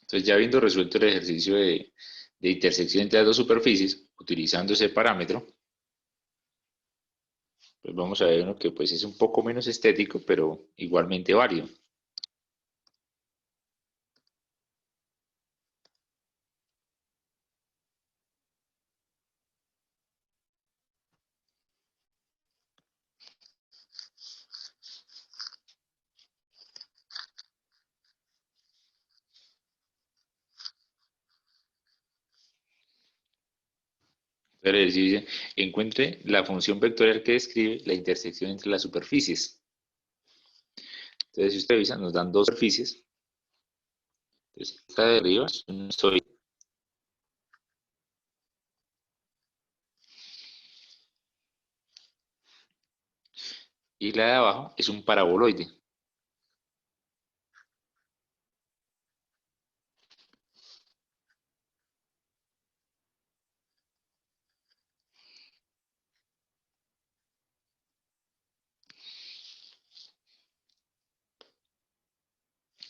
Entonces, ya habiendo resuelto el ejercicio de intersección entre las dos superficies, utilizando ese parámetro, pues vamos a ver uno que pues es un poco menos estético, pero igualmente válido. Entonces, dice, encuentre la función vectorial que describe la intersección entre las superficies. Entonces, si usted revisa, nos dan dos superficies. Entonces, esta de arriba es un sólido y la de abajo es un paraboloide.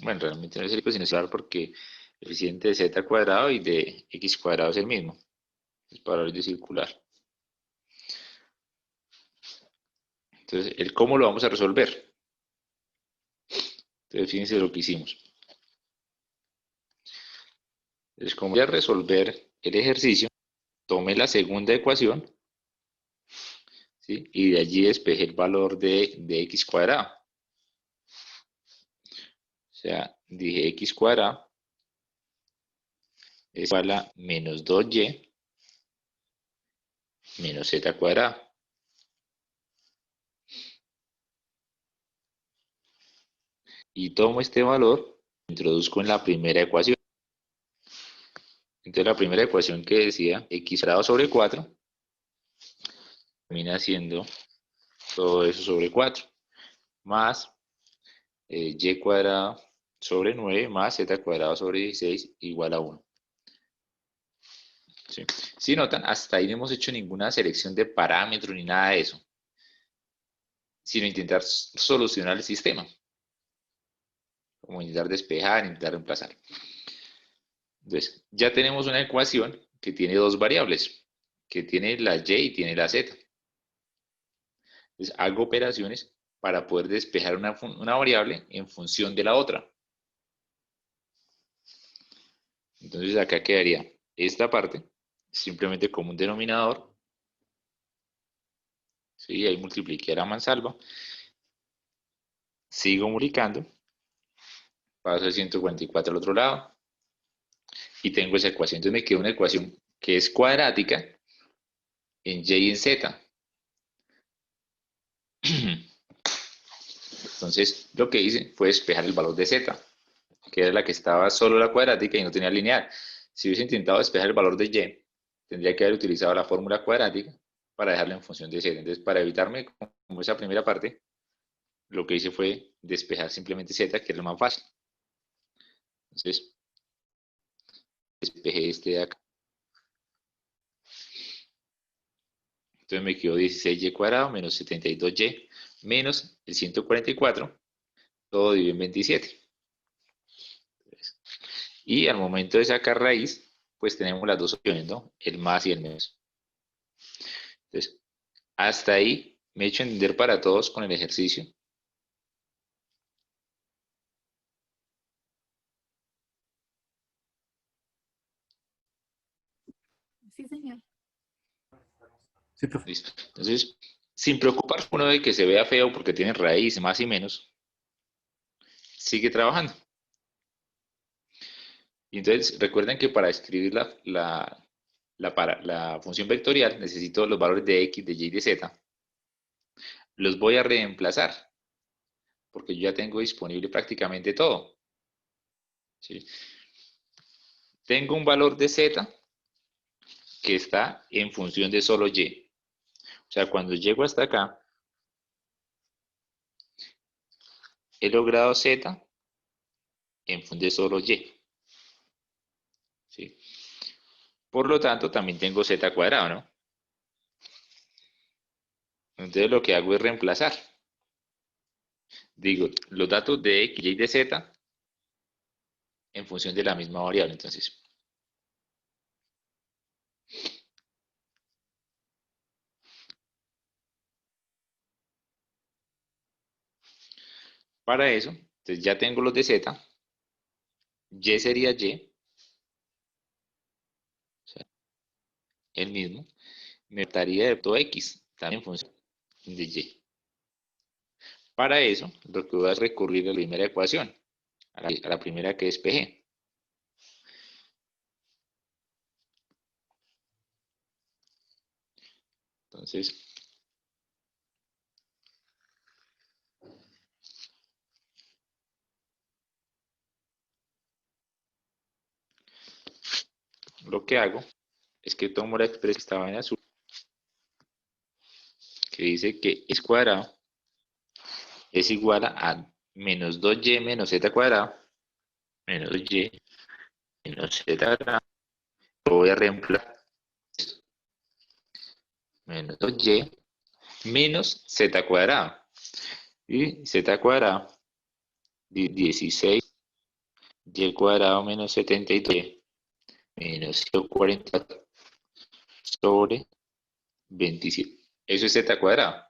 Bueno, realmente no es el sinusal porque el coeficiente de z cuadrado y de x cuadrado es el mismo. Es paraboloide circular. Entonces, el cómo lo vamos a resolver. Entonces, fíjense lo que hicimos. Entonces, como voy a resolver el ejercicio, tome la segunda ecuación, ¿sí? Y de allí despeje el valor de x cuadrado. O sea, dije x cuadrado es igual a menos 2y menos z cuadrado. Y tomo este valor, lo introduzco en la primera ecuación. Entonces la primera ecuación que decía x cuadrado sobre 4 termina siendo todo eso sobre 4 más y cuadrado sobre 9 más z cuadrado sobre 16 igual a 1. ¿Sí? Si notan, hasta ahí no hemos hecho ninguna selección de parámetros ni nada de eso, sino intentar solucionar el sistema, como intentar despejar, intentar reemplazar. Entonces, ya tenemos una ecuación que tiene dos variables, que tiene la y y tiene la z. Entonces, hago operaciones para poder despejar una variable en función de la otra. Entonces, acá quedaría esta parte, simplemente como un denominador. ¿Sí? Ahí multipliqué a la mansalva. Sigo multiplicando. Paso el 144 al otro lado. Y tengo esa ecuación. Entonces me queda una ecuación que es cuadrática en y y en z. Entonces, lo que hice fue despejar el valor de z, que era la que estaba solo la cuadrática y no tenía lineal. Si hubiese intentado despejar el valor de y, tendría que haber utilizado la fórmula cuadrática para dejarla en función de z. Entonces, para evitarme como esa primera parte, lo que hice fue despejar simplemente z, que es lo más fácil. Entonces, despejé este de acá. Entonces me quedó 16y cuadrado menos 72y menos el 144, todo dividido en 27. Y al momento de sacar raíz, pues tenemos las dos opciones, ¿no? El más y el menos. Entonces, hasta ahí me he hecho entender para todos con el ejercicio. Sí, señor. Sí, profe. Listo. Entonces, sin preocuparse uno de que se vea feo porque tiene raíz más y menos, sigue trabajando. Y entonces, recuerden que para escribir la función vectorial necesito los valores de x, de y y de z. Los voy a reemplazar porque yo ya tengo disponible prácticamente todo. ¿Sí? Tengo un valor de z que está en función de solo y. O sea, cuando llego hasta acá, he logrado z en función de solo y. ¿Sí? Por lo tanto, también tengo z cuadrado, ¿no? Entonces lo que hago es reemplazar. Digo, los datos de x, y de z en función de la misma variable. Entonces, para eso, entonces ya tengo los de z, y sería y, o sea, el mismo, me daría de todo x, también en función de y. Para eso, lo que voy a recurrir a la primera ecuación, a la primera que despejé. Entonces, lo que hago es que tomo la expresión que estaba en azul, que dice que x cuadrado es igual a menos 2y menos z cuadrado, menos y menos z cuadrado. Lo voy a reemplazar, menos 2y menos z cuadrado. Y z cuadrado, 16 y cuadrado menos 72 menos 140 sobre 27. Eso es z cuadrado.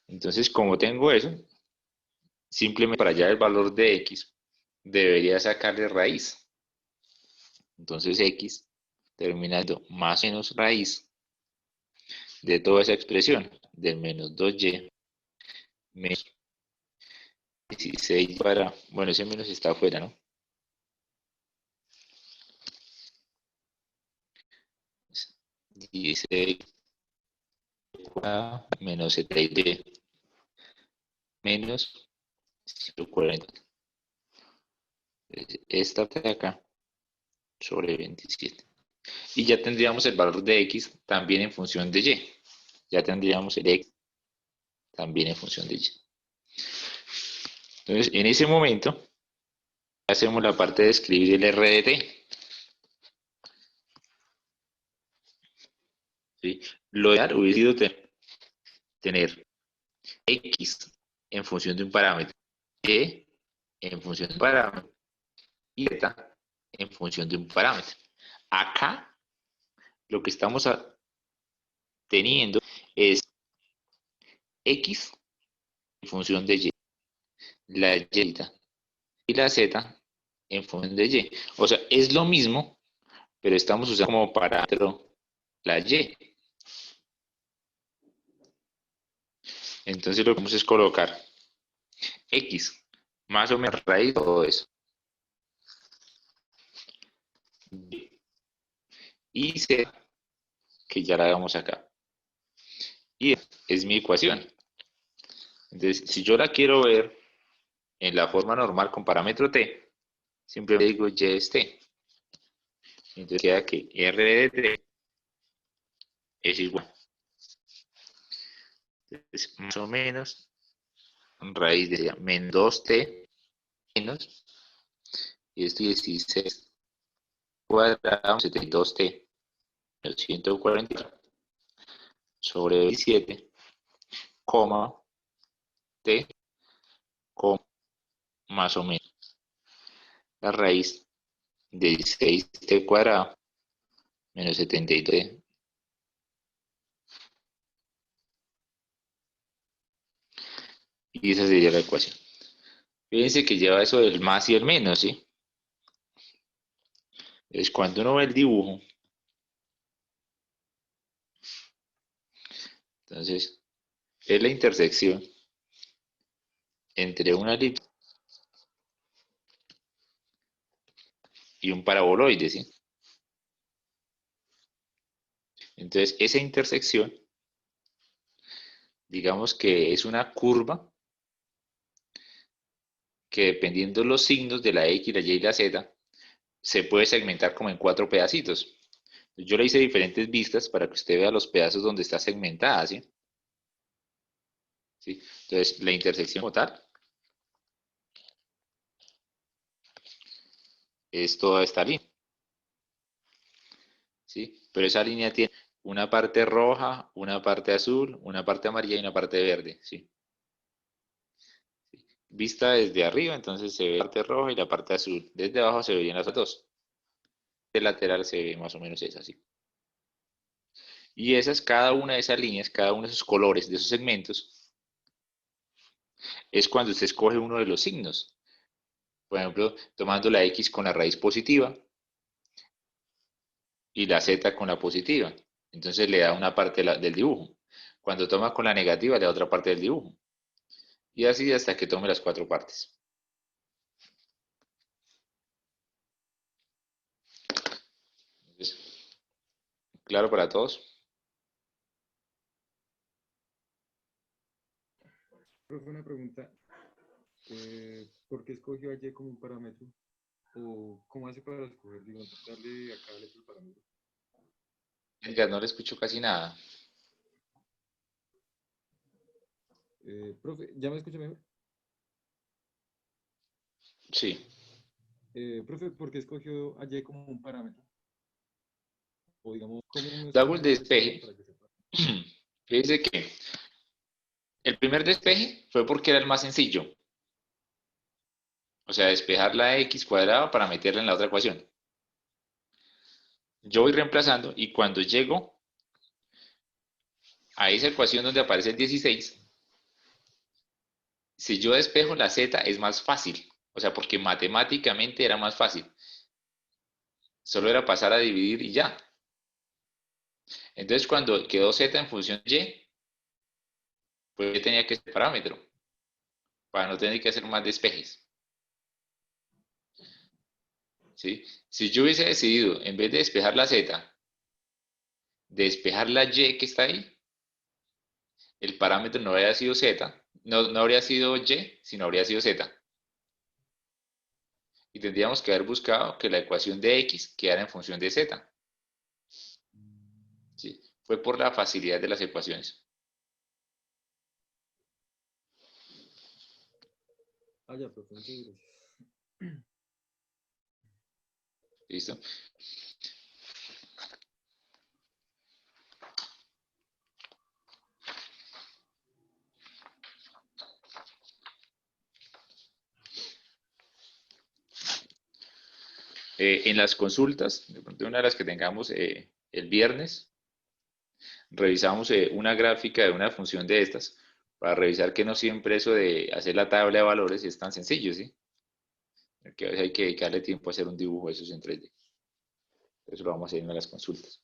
Entonces, como tengo eso, simplemente para hallar el valor de x, debería sacarle raíz. Entonces, x termina siendo más o menos raíz de toda esa expresión, del menos 2y menos 16 para, bueno, ese menos está afuera, ¿no? 16 menos 7y menos 140. Esta de acá sobre 27. Y ya tendríamos el valor de x también en función de y. Ya tendríamos el x también en función de y. Entonces, en ese momento, hacemos la parte de escribir el RDT. ¿Sí? Lo ideal hubiera sido tener x en función de un parámetro, y en función de un parámetro, y z en función de un parámetro. Acá, lo que estamos teniendo es x en función de y, la y y la z en función de y. O sea, es lo mismo, pero estamos usando como parámetro la y. Entonces lo que vamos es colocar x más o menos raíz de todo eso. Y z, que ya la damos acá. Y es mi ecuación. Entonces, si yo la quiero ver en la forma normal con parámetro t, siempre digo y es t. Entonces queda que r de t es igual. Entonces, más o menos raíz de menos 2t menos, y esto 16 cuadrado 72t menos 140 sobre 27, coma t, coma más o menos la raíz de 16t cuadrado menos 72t. Y esa sería la ecuación. Fíjense que lleva eso del más y el menos, ¿sí? Entonces, cuando uno ve el dibujo, entonces, es la intersección entre una elipse y un paraboloide, ¿sí? Entonces, esa intersección, digamos que es una curva que dependiendo de los signos de la X, la Y y la Z, se puede segmentar como en 4 pedacitos. Yo le hice diferentes vistas para que usted vea los pedazos donde está segmentada, ¿sí? ¿Sí? Entonces, la intersección como tal es toda esta línea, ¿sí? Pero esa línea tiene una parte roja, una parte azul, una parte amarilla y una parte verde, ¿sí? vista desde arriba, entonces se ve la parte roja y la parte azul. Desde abajo se veían las dos. De lateral se ve más o menos esa, así. Y esas, cada una de esas líneas, cada uno de esos colores, de esos segmentos, es cuando usted escoge uno de los signos. Por ejemplo, tomando la X con la raíz positiva y la Z con la positiva. Entonces le da una parte del dibujo. Cuando toma con la negativa, le da otra parte del dibujo. Y así hasta que tome las cuatro partes. Entonces, ¿claro para todos? Profe, una pregunta. ¿Por qué escogió a Y como un parámetro? ¿O cómo hace para escoger, digamos, darle a cada letra el parámetro? Edgar, no le escucho casi nada. Profe, ¿ya me escucha mejor? Sí. Profe, ¿por qué escogió a Y como un parámetro? O digamos, ¿cómo uno Yo hago el escoge ese parámetro despeje. para que sepa? Fíjese que el primer despeje fue porque era el más sencillo. O sea, despejar la X cuadrada para meterla en la otra ecuación. Yo voy reemplazando y cuando llego a esa ecuación donde aparece el 16, si yo despejo la Z es más fácil. O sea, porque matemáticamente era más fácil. Solo era pasar a dividir y ya. Entonces, cuando quedó Z en función de Y, pues yo tenía que ser parámetro para no tener que hacer más despejes. ¿Sí? Si yo hubiese decidido, en vez de despejar la Z, despejar la Y que está ahí, el parámetro no habría sido Z, no habría sido Y, sino habría sido Z. Y tendríamos que haber buscado que la ecuación de X quedara en función de Z. ¿Sí? Fue por la facilidad de las ecuaciones. Ah, ya, profe, muchas gracias. ¿Listo? En las consultas, de pronto una de las que tengamos el viernes, revisamos una gráfica de una función de estas para revisar que no siempre eso de hacer la tabla de valores es tan sencillo, ¿sí? Que a veces hay que dedicarle tiempo a hacer un dibujo de esos en 3D. Eso lo vamos a hacer en las consultas.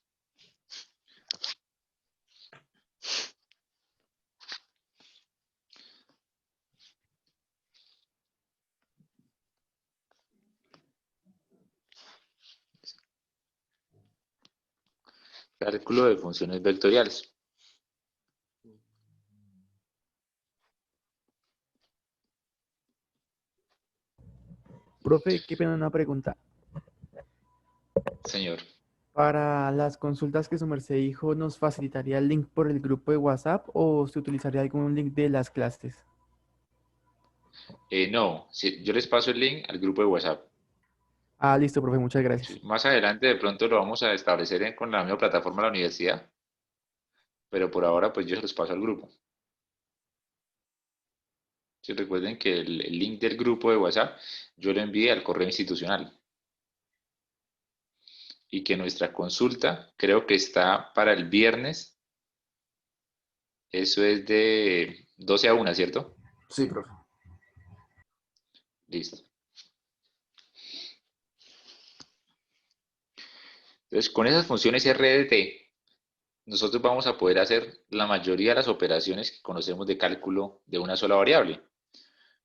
Cálculo de funciones vectoriales. Profe, qué pena una pregunta. Señor. Para las consultas que su merced dijo, ¿nos facilitaría el link por el grupo de WhatsApp o se utilizaría algún link de las clases? No, yo les paso el link al grupo de WhatsApp. Ah, listo, profe, muchas gracias. Sí, más adelante de pronto lo vamos a establecer con la misma plataforma de la universidad, pero por ahora pues yo se los paso al grupo. Si recuerden que el link del grupo de WhatsApp yo lo envié al correo institucional y que nuestra consulta creo que está para el viernes, eso es de 12 a 1, ¿cierto? Sí, profe. Listo. Entonces con esas funciones RDT nosotros vamos a poder hacer la mayoría de las operaciones que conocemos de cálculo de una sola variable.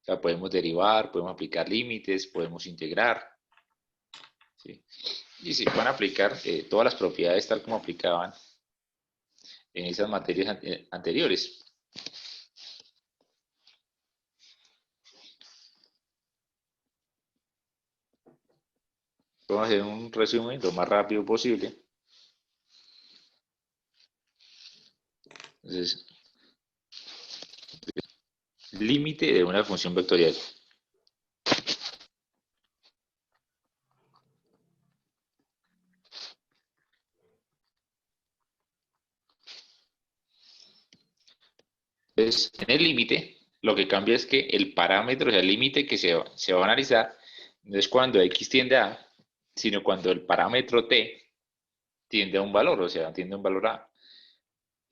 O sea, podemos derivar, podemos aplicar límites, podemos integrar, ¿sí? Y si van a aplicar todas las propiedades tal como aplicaban en esas materias anteriores. Vamos a hacer un resumen lo más rápido posible. Entonces, límite de una función vectorial. Entonces, en el límite, Lo que cambia es que el parámetro, o sea, el límite que se va a analizar, no es cuando x tiende a, sino cuando el parámetro t tiende a un valor, o sea, tiende a un valor a.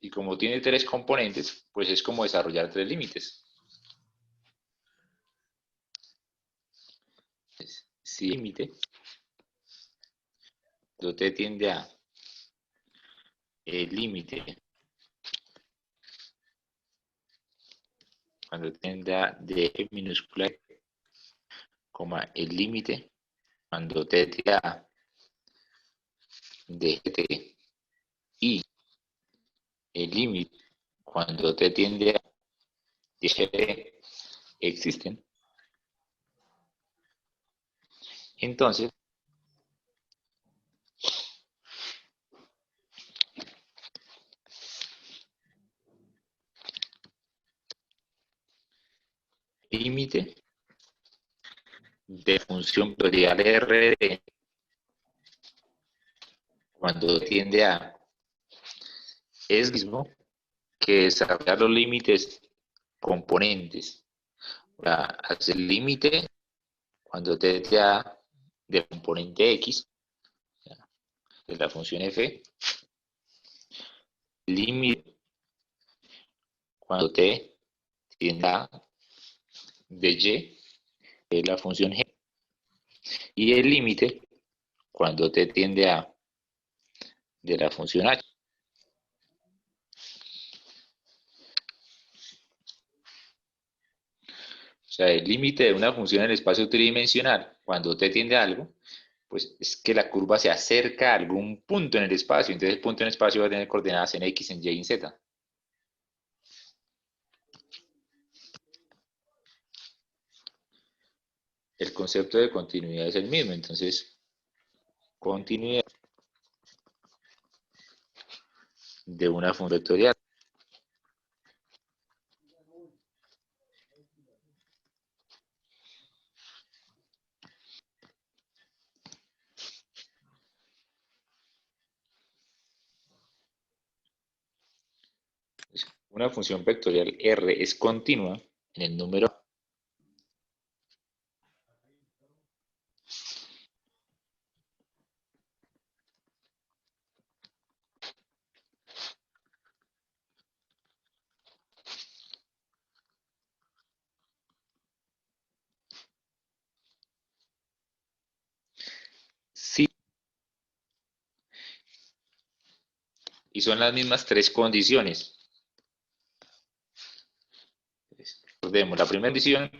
Y como tiene tres componentes, pues es como desarrollar tres límites. Si límite, cuando t tiende a, el límite, cuando tiende a de f minúscula, coma, el límite, cuando t tiende a de t, y el límite, cuando t tiende a de g, existen. Entonces, límite de función vectorial RD cuando tiende a es mismo que desarrollar los límites componentes. O sea, hacer el límite cuando tiende a de componente X de la función f, límite cuando t tiende a de y de la función g, y el límite cuando t tiende a de la función h. O sea, el límite de una función en el espacio tridimensional, cuando t tiende a algo, pues es que la curva se acerca a algún punto en el espacio. Entonces el punto en el espacio va a tener coordenadas en X, en Y y en Z. El concepto de continuidad es el mismo. Entonces, continuidad de una función vectorial. Una función vectorial R es continua en el número. Sí. Y son las mismas tres condiciones. Recordemos, la primera condición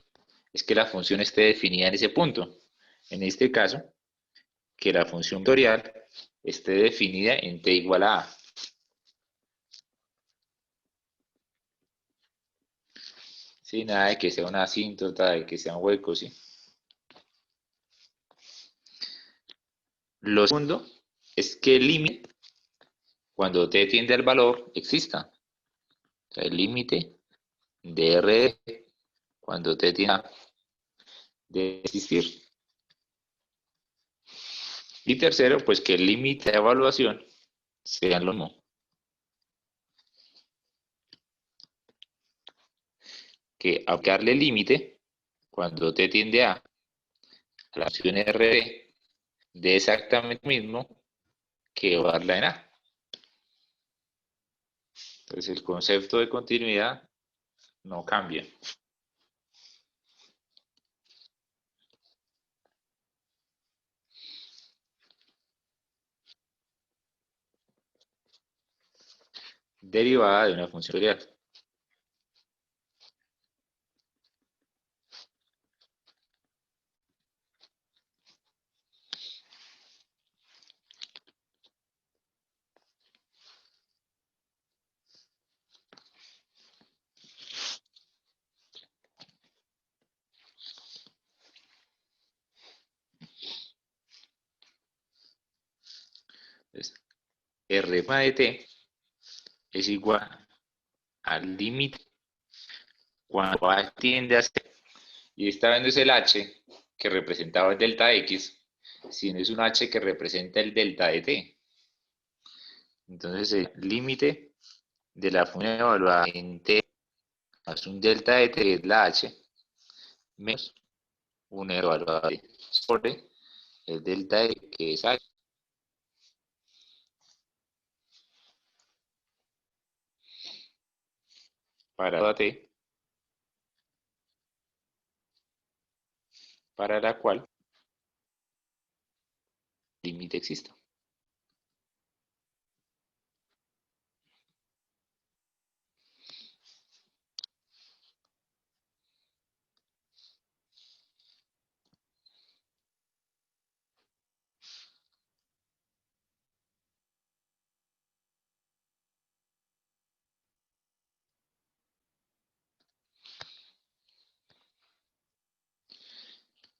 es que la función esté definida en ese punto. En este caso, que la función vectorial esté definida en t igual a a. Sí, nada de que sea una asíntota, de que sea un hueco, ¿sí? Lo segundo es que el límite, cuando t tiende al valor, exista. O sea, el límite de R cuando t tiende a de existir. Y tercero, pues que el límite de evaluación sea lo mismo. Que aplicarle el límite, cuando t tiende a la función R de exactamente lo mismo que evaluarla en A. Entonces el concepto de continuidad no cambia. Derivada de una función vectorial. Entonces, R de t es igual al límite cuando A tiende a ser, y esta vez no es el h que representaba el delta x, sino es un h que representa el delta de t. Entonces el límite de la función evaluada en t más un delta de t, que es la h, menos un evaluado sobre el delta de que es h. Para toda t, para la cual el límite exista.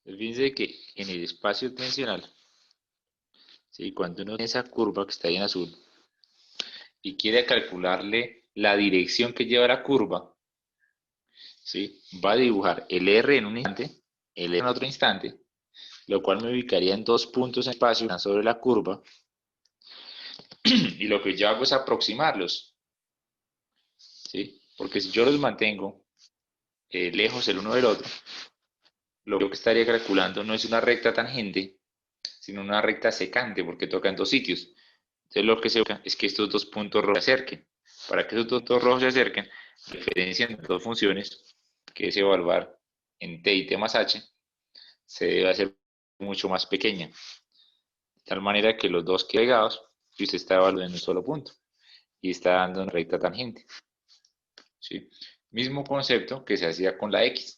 Fíjense que en el espacio tensional, ¿sí? Cuando uno tiene esa curva que está ahí en azul y quiere calcularle la dirección que lleva la curva, ¿sí? Va a dibujar el R en un instante, el R en otro instante, lo cual me ubicaría en dos puntos en espacio sobre la curva, y lo que yo hago es aproximarlos, ¿sí? Porque si yo los mantengo lejos el uno del otro, lo que estaría calculando no es una recta tangente, sino una recta secante, porque toca en dos sitios. Entonces lo que se busca es que estos dos puntos rojos se acerquen. Para que esos dos puntos rojos se acerquen, la diferencia entre dos funciones, que es evaluar en t y t más h, se debe hacer mucho más pequeña. De tal manera que los dos queden pegados y usted está evaluando en un solo punto. Y está dando una recta tangente. ¿Sí? Mismo concepto que se hacía con la x.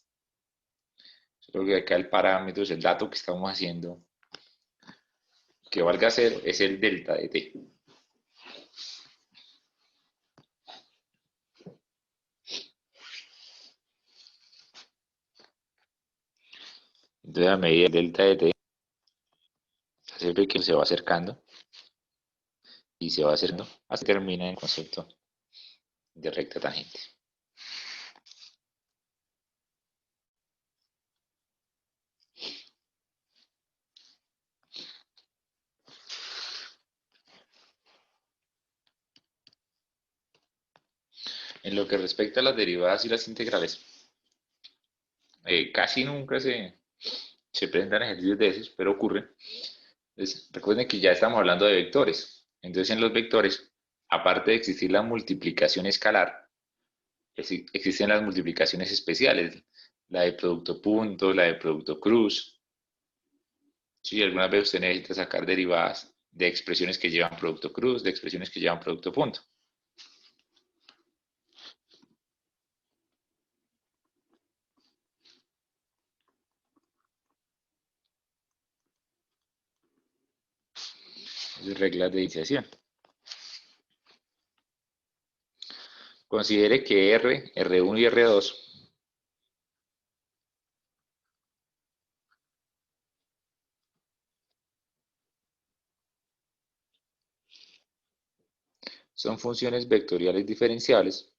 Solo que acá el parámetro es el dato que estamos haciendo que valga 0 es el delta de t. Entonces a medida del delta de t se ve que se va acercando y se va acercando hasta que termina en el concepto de recta tangente. En lo que respecta a las derivadas y las integrales, casi nunca se presentan ejercicios de esos, pero ocurre. Entonces, recuerden que ya estamos hablando de vectores. Entonces, en los vectores, aparte de existir la multiplicación escalar, existen las multiplicaciones especiales, la de producto punto, la de producto cruz. Si alguna vez usted necesita sacar derivadas de expresiones que llevan producto cruz, de expresiones que llevan producto punto. Reglas de iniciación. Considere que R, R1 y R2 son funciones vectoriales diferenciables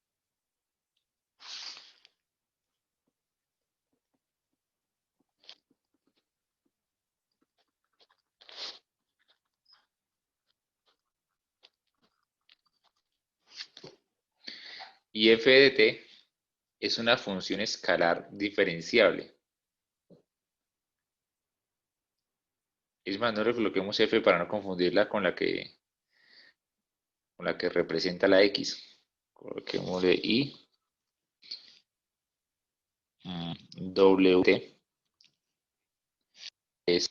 y f de t es una función escalar diferenciable. Es más, no le coloquemos f para no confundirla con la que representa la x. Coloquémosle i wt es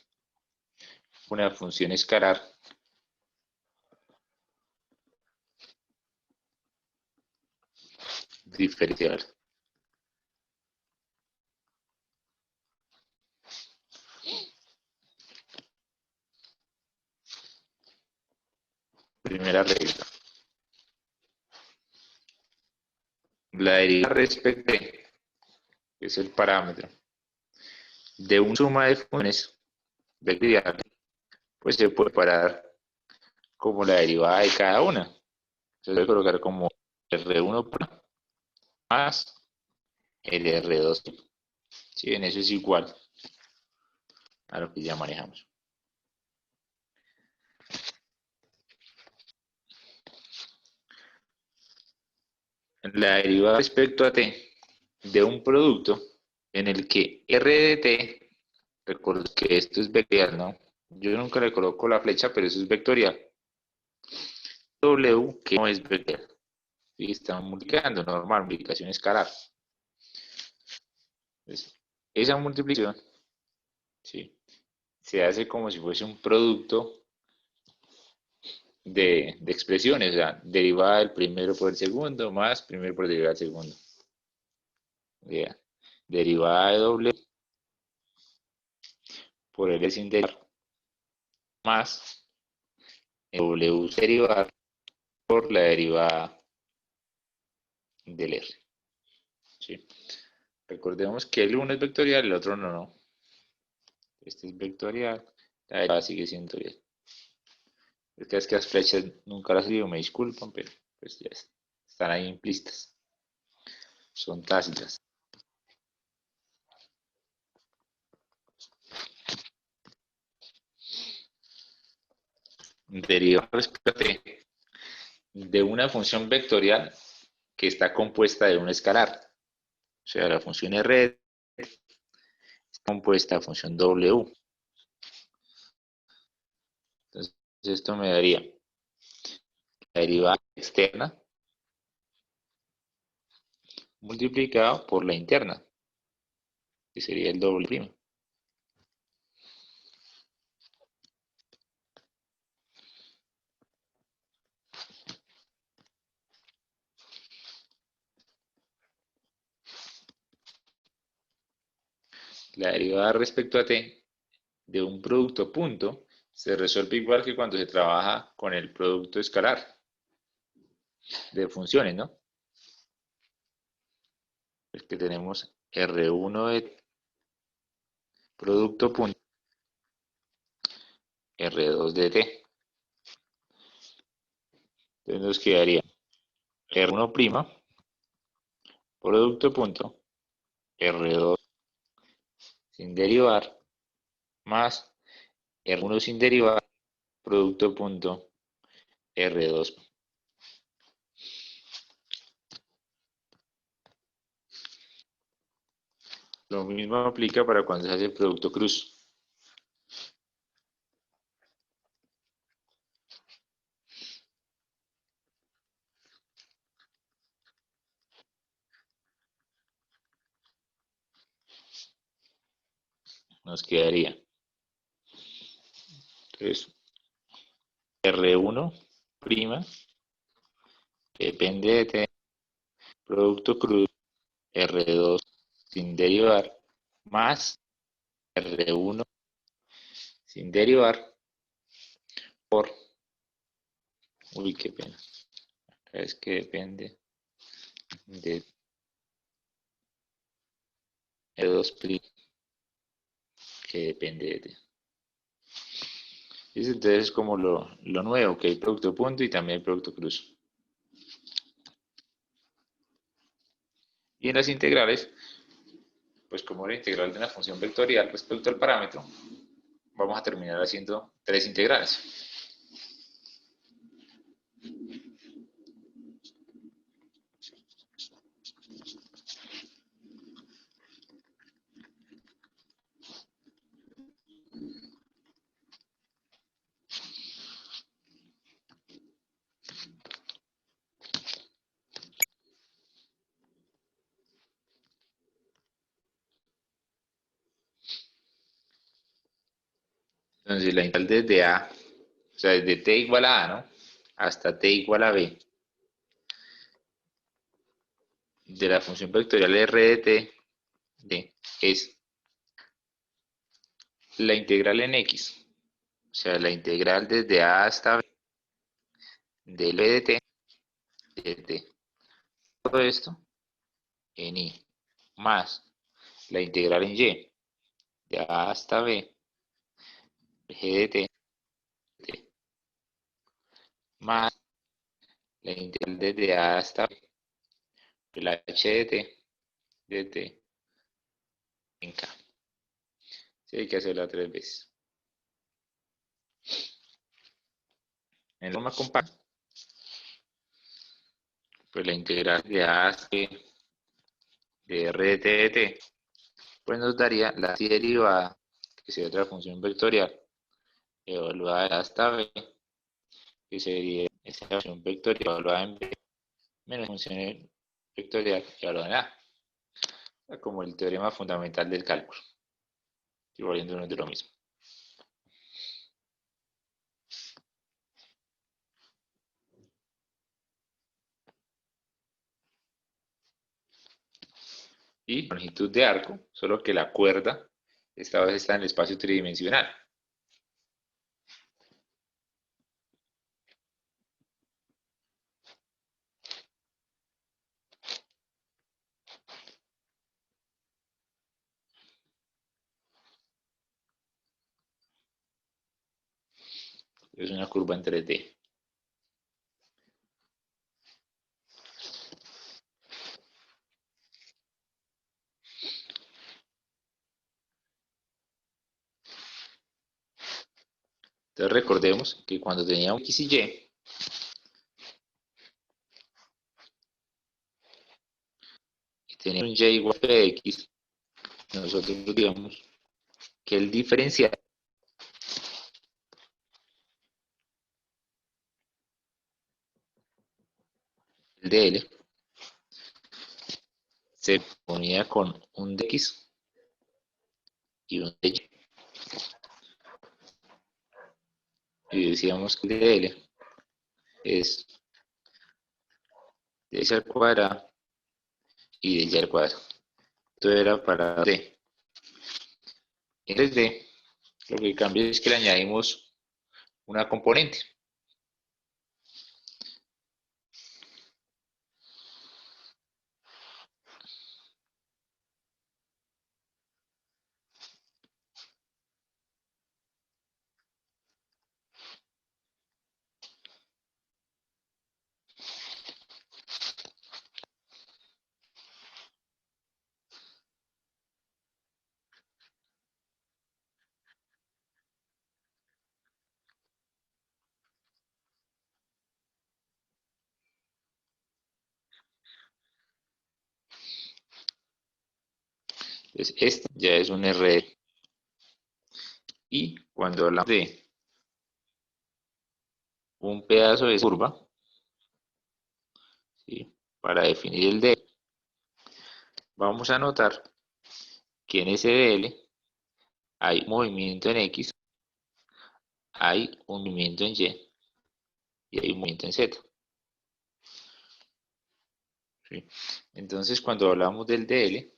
una función escalar diferencial. Primera regla. La derivada respecto de, es el parámetro de una suma de funciones vectoriales, pues se puede parar como la derivada de cada una. Se debe colocar como R1 más el R2. Si bien eso es igual a lo que ya manejamos. La derivada respecto a t de un producto en el que R de t, recuerdo que esto es vectorial, ¿no? Yo nunca le coloco la flecha, pero eso es vectorial. W, que no es vectorial. Y estamos multiplicando, normal, multiplicación escalar. Entonces, esa multiplicación, ¿sí?, se hace como si fuese un producto de expresiones, o sea, derivada del primero por el segundo más primero por derivada del segundo. ¿Ya? Derivada de doble por L sin derivar más W derivada por la derivada del R. ¿Sí? Recordemos que el uno es vectorial, el otro no. Este es vectorial, la derivada sigue siendo vectorial. Es que las flechas nunca las digo, me disculpan, pero pues ya están ahí implícitas. Son tácitas. Derivada respecto a t de una función vectorial que está compuesta de un escalar. O sea, la función R está compuesta de función W. Entonces, esto me daría la derivada externa multiplicado por la interna, que sería el doble primo. La derivada respecto a t de un producto punto se resuelve igual que cuando se trabaja con el producto escalar de funciones, ¿no? Es que tenemos R1 de producto punto, R2 de t. Entonces nos quedaría R1' producto punto, R2 sin derivar, más R1 sin derivar, producto punto, R2. Lo mismo aplica para cuando se hace el producto cruz. Nos quedaría, entonces, R1', que depende de T, producto cruz, R2 sin derivar, más R1 sin derivar, por, uy, qué pena, es que depende de R2', que depende de T. Entonces es como lo nuevo, que hay producto punto y también hay producto cruz. Y en las integrales, pues como la integral de una función vectorial respecto al parámetro, vamos a terminar haciendo tres integrales. Entonces la integral desde A, o sea, desde t igual a A, ¿no?, hasta t igual a B, de la función vectorial R de t, es la integral en X, o sea, la integral desde A hasta B, del B de t. Todo esto en Y, más la integral en Y, de A hasta B, G de t, más la integral desde A hasta B, la H de t en K. Sí, hay que hacerla tres veces. En forma compacta, pues la integral de A hasta B de R de t de t, pues nos daría la derivada, que sería otra función vectorial, evaluada de A hasta B, que sería esa función vectorial evaluada en B, menos función vectorial evaluada en A, como el teorema fundamental del cálculo, y volviéndonos de lo mismo. Y longitud de arco, solo que la cuerda esta vez está en el espacio tridimensional. Es una curva en 3D. Entonces recordemos que cuando teníamos X y teníamos un Y igual a P de X, nosotros digamos que el diferencial de L se ponía con un de X y un de Y. Y decíamos que el de L es de X al cuadrado y de Y al cuadrado. Esto era para D. En 3D, lo que cambia es que le añadimos una componente. Entonces, esta ya es un RD. Y cuando hablamos de un pedazo de curva, ¿sí?, para definir el DL, vamos a notar que en ese DL hay movimiento en X, hay un movimiento en Y y hay un movimiento en Z. ¿Sí? Entonces, cuando hablamos del DL,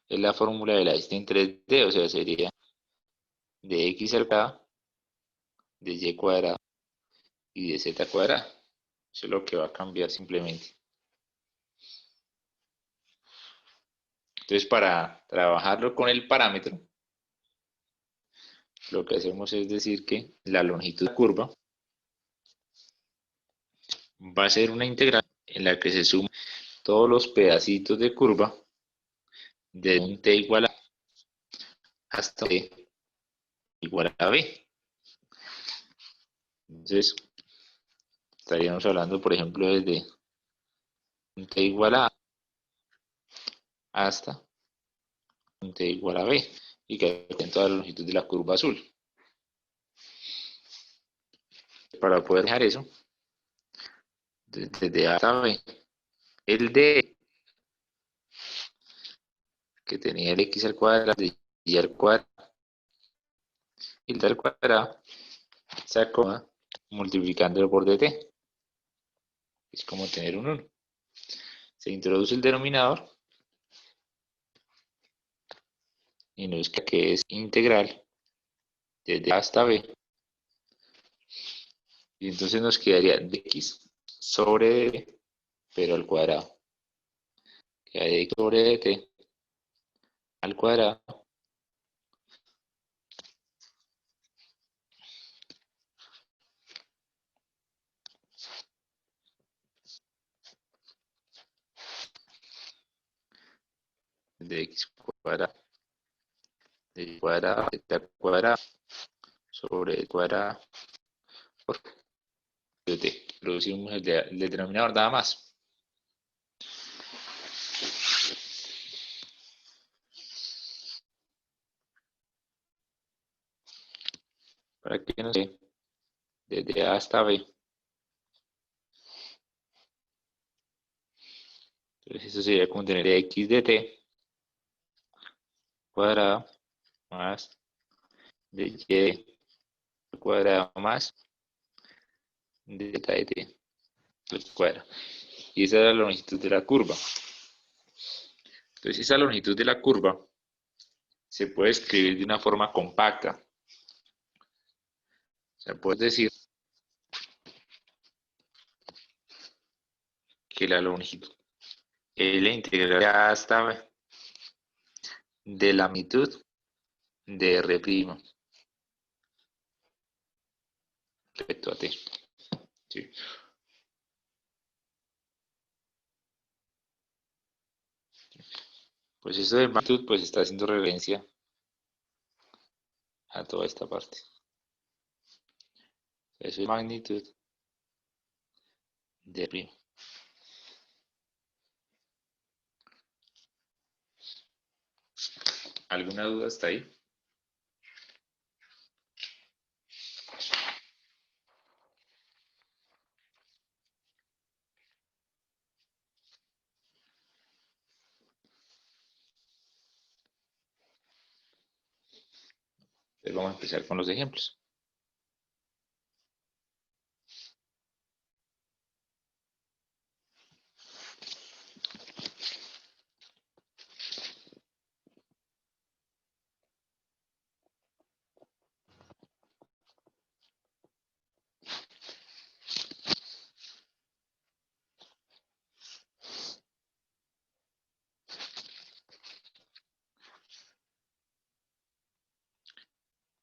es la fórmula de la lista en 3D, o sea, sería de X al cuadrado, de Y cuadrado y de Z cuadrado. Eso es lo que va a cambiar simplemente. Entonces, para trabajarlo con el parámetro, lo que hacemos es decir que la longitud de la curva va a ser una integral en la que se suman todos los pedacitos de curva de un t igual a hasta t igual a b. Entonces, estaríamos hablando, por ejemplo, desde un t igual a hasta un t igual a b, y que en toda la longitud de la curva azul. Para poder dejar eso, desde a hasta b, el d que tenía el x al cuadrado, de y al cuadrado, y el d al cuadrado, se acomoda multiplicándolo por dt. Es como tener un 1. Se introduce el denominador y nos queda que es integral desde a hasta b. Y entonces nos quedaría dx sobre dt, pero al cuadrado. Queda dx sobre dt al cuadrado de x cuadrado, de cuadrado, z cuadrado sobre el cuadrado por dt. Producimos el denominador nada más. para que no sé, desde A hasta B. Entonces eso sería como tener x de t cuadrado más de y al cuadrado más de delta de t al cuadrado. Y esa es la longitud de la curva. Entonces esa longitud de la curva se puede escribir de una forma compacta. O sea, puedes decir que la longitud es la integral de A hasta B de la magnitud de R' respecto a t. ¿Sí? Pues esto de magnitud pues está haciendo referencia a toda esta parte. Eso es magnitud de prima. ¿Alguna duda hasta ahí? Entonces vamos a empezar con los ejemplos.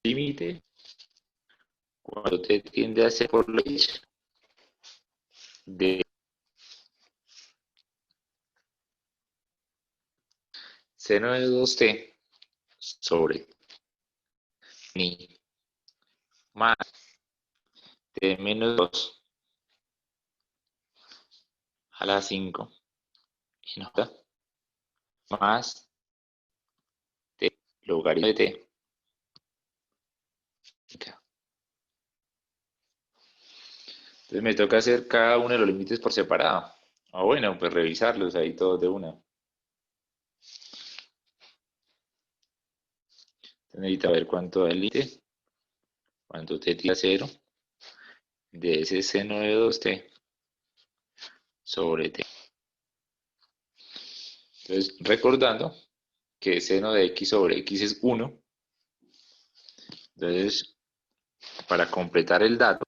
Límite cuando t tiende a ser por la derecha de seno de 2t sobre ni más t menos 2 a la 5 y nota más t logaritmo de t. Entonces me toca hacer cada uno de los límites por separado. O bueno, pues revisarlos ahí todos de una. Entonces necesito ver cuánto da el límite, cuánto t tiende a 0 de ese seno de 2t sobre t. Entonces, recordando que seno de x sobre x es 1, entonces, para completar el dato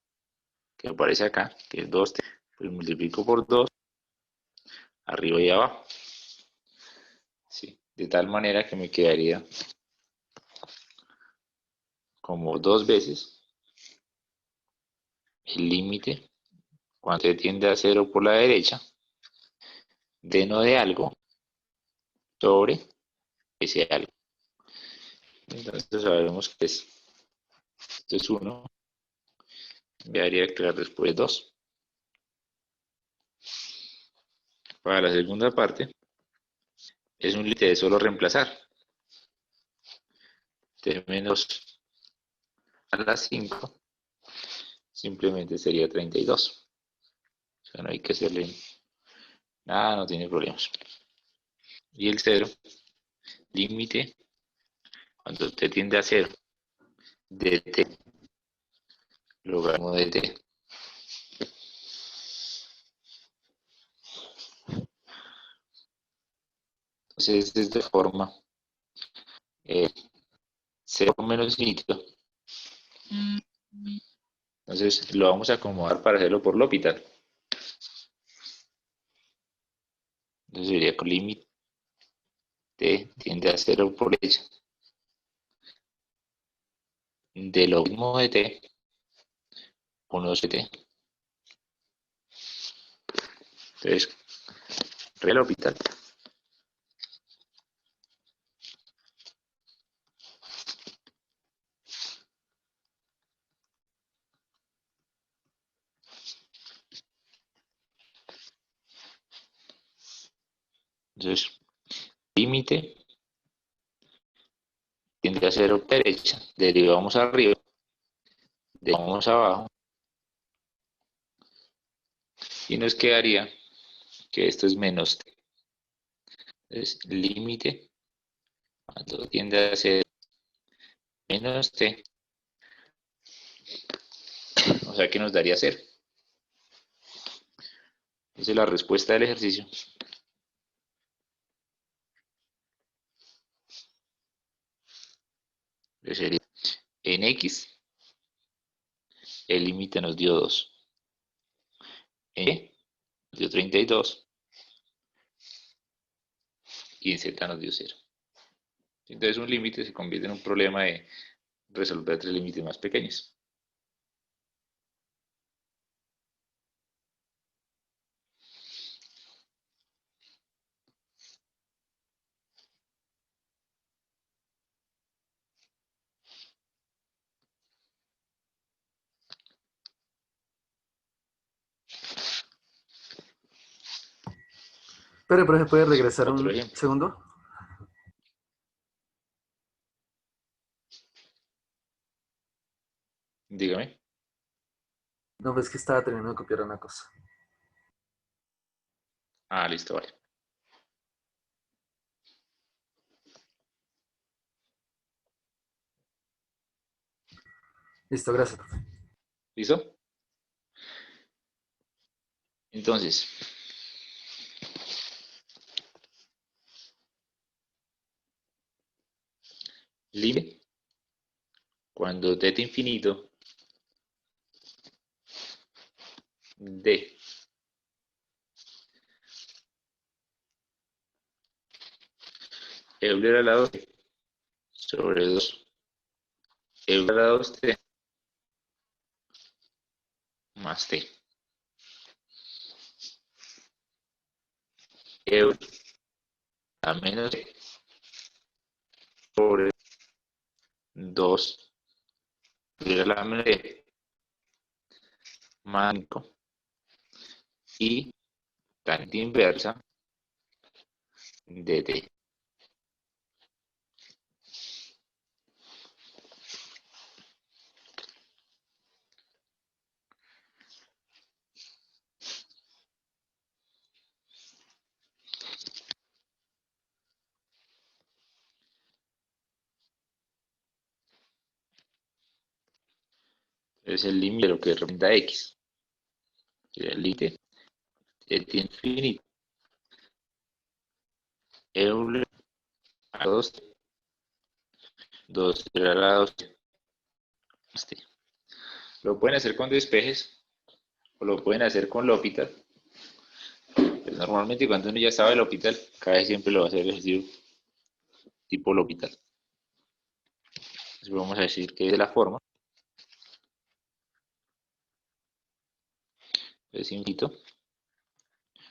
que aparece acá, que es 2t, pues multiplico por 2, arriba y abajo. ¿Sí? De tal manera que me quedaría como 2 veces el límite cuando se tiende a 0 por la derecha de no de algo sobre ese algo. Entonces sabemos que esto es 1, me daría que crear después 2. Para la segunda parte es un límite de solo reemplazar. T menos a la 5 simplemente sería 32. O sea, no hay que hacerle nada, no tiene problemas. Y el 0, límite cuando t tiende a 0 de t logaritmo de t. Entonces es de forma 0 menos infinito. Entonces lo vamos a acomodar para hacerlo por L'Hopital. Entonces sería con límite t tiende a 0 por ella de logaritmo de t 1 de t. Entonces, real L'Hopital. Entonces, límite tiende a 0 por derecha, derivamos arriba de vamos abajo y nos quedaría que esto es menos t. Entonces, límite, cuando tiende a ser menos t, o sea que nos daría 0. Esa es la respuesta del ejercicio. Que sería en x, el límite nos dio 2. En y nos dio 32 y en z nos dio 0. Entonces un límite se convierte en un problema de resolver 3 límites más pequeños. Pero ¿se puede regresar Otro un ejemplo. segundo? Dígame. No, ves que estaba terminando de copiar una cosa. Ah, listo, vale. Listo, gracias. ¿Listo? Entonces, límite cuando t infinito de Euler a la 2 sobre 2 Euler a la 2t más t. Euler a menos t sobre 2 Euler a la menos t más 5 y tangente inversa de t. Es el límite de lo que representa x. El límite de t infinito. Euler a 2 2 Euler a la 2 más t. Lo pueden hacer con despejes o lo pueden hacer con L'Hopital. Pues normalmente cuando uno ya sabe L'Hopital, cada vez siempre lo va a hacer ejercicio tipo L'Hopital. Entonces vamos a decir que es de la forma. Es infinito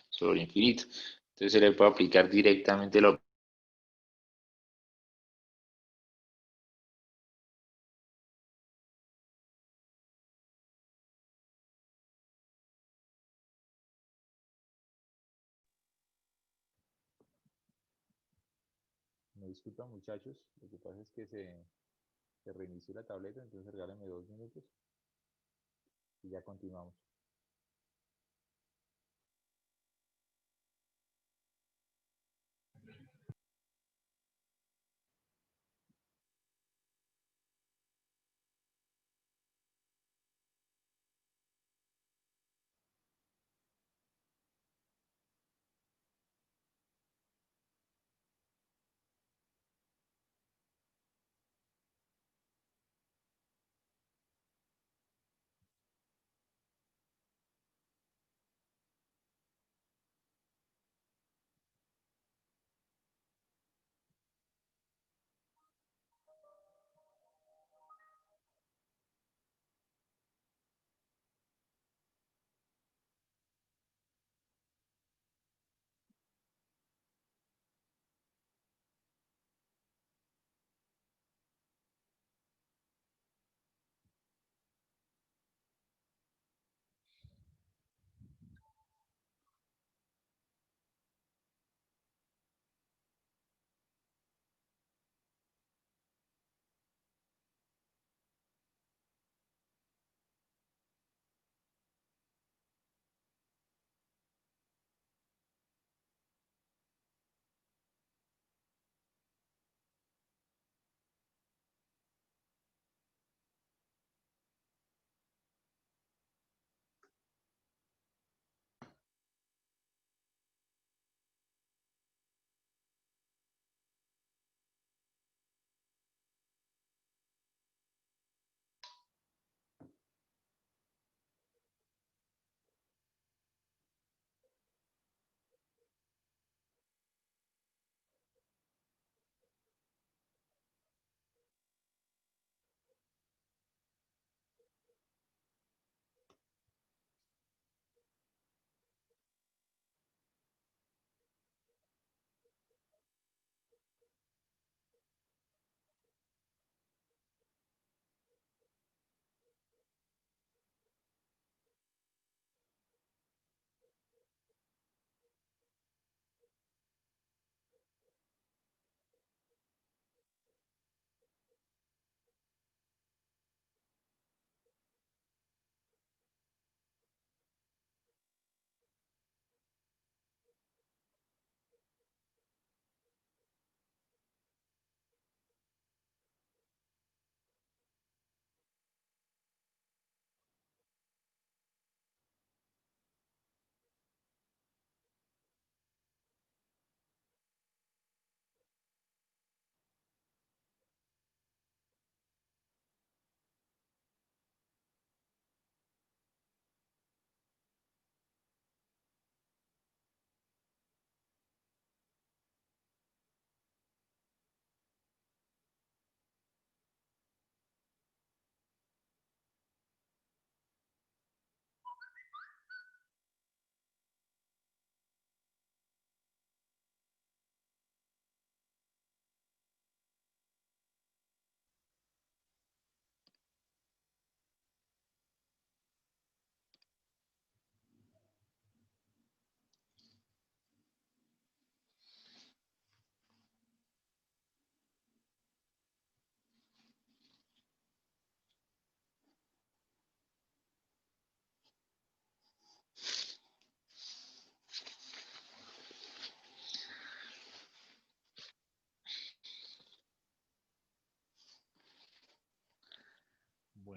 sobre infinito. Entonces se le puede aplicar directamente lo. Me disculpan muchachos, lo que pasa es que se reinició la tableta, entonces regálenme 2 minutos y ya continuamos.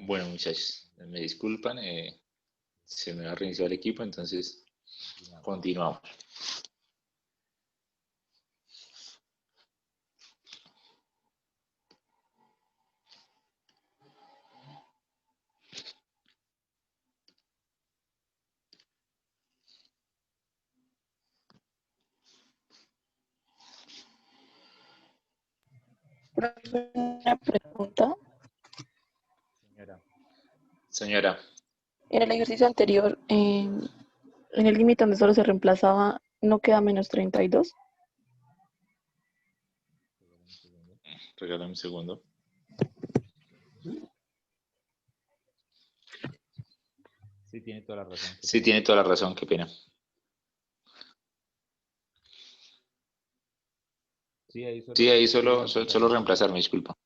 Bueno, muchachos, me disculpan, se me ha reiniciado el equipo, entonces continuamos. Una pregunta. Señora, En el ejercicio anterior, en el límite donde solo se reemplazaba, ¿no queda menos 32? regálame un segundo. Sí, tiene toda la razón. Sí, tiene toda la razón, qué pena. Sí, Sí, ahí solo reemplazarme, disculpa.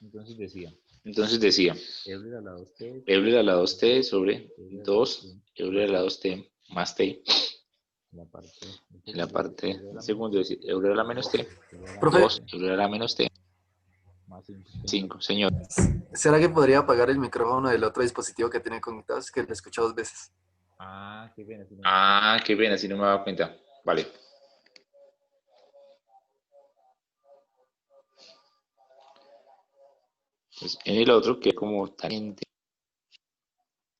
Entonces decía, Entonces decía, Euler a la 2t, Euler a la 2t sobre Euler a la 2, 2t, Euler a la 2t más t. la parte, En la parte segundo, decir, Euler a la menos t, Profe, 2, Euler a la menos t, más 5. 5. Señor. ¿será que podría apagar el micrófono del otro dispositivo que tiene conectado? Es que lo escucho 2 veces. Ah, qué pena. Ah, qué pena, si no me daba cuenta. Vale. Pues en el otro que como tangente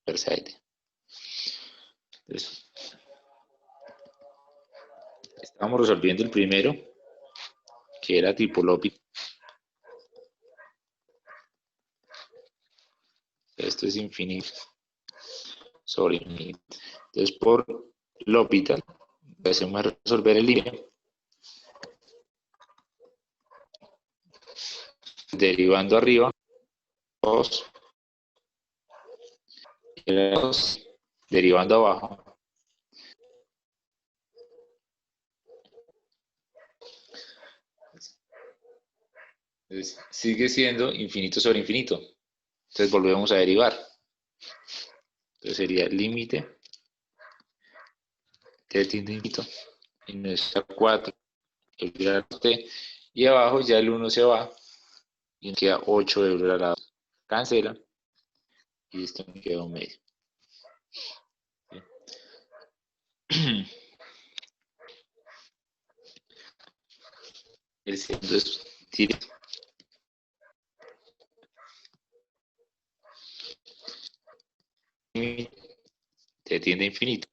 versaete. Entonces, estábamos resolviendo el primero, que era tipo Lopi. Esto es infinito sobre infinito. Entonces, por L'Hopital, hacemos resolver el límite, derivando arriba, 2, 2, derivando abajo. Entonces, sigue siendo infinito sobre infinito. Entonces volvemos a derivar. Entonces sería límite t tiende a infinito y nos está 4 t, y abajo ya el 1 se va y nos queda 8 euros al lado. Cancela y esto me queda un medio. ¿Sí? El segundo es directo. T tiende a infinito.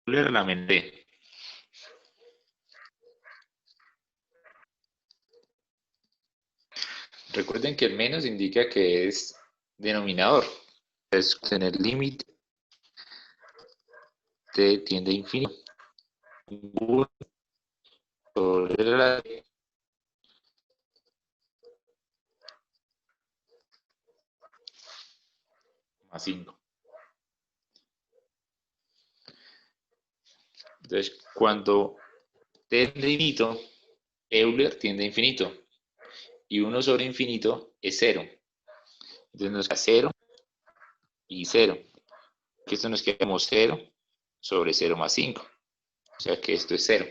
Era la mente. Recuerden que el menos indica que es denominador. Es tener límite. T tiende a infinito. 1 sobre la más 5. Entonces, cuando t tiende a infinito, Euler tiende a infinito. Y 1 sobre infinito es 0. Entonces nos queda 0 y 0. Que esto nos queda como 0 sobre 0 más 5. O sea que esto es 0.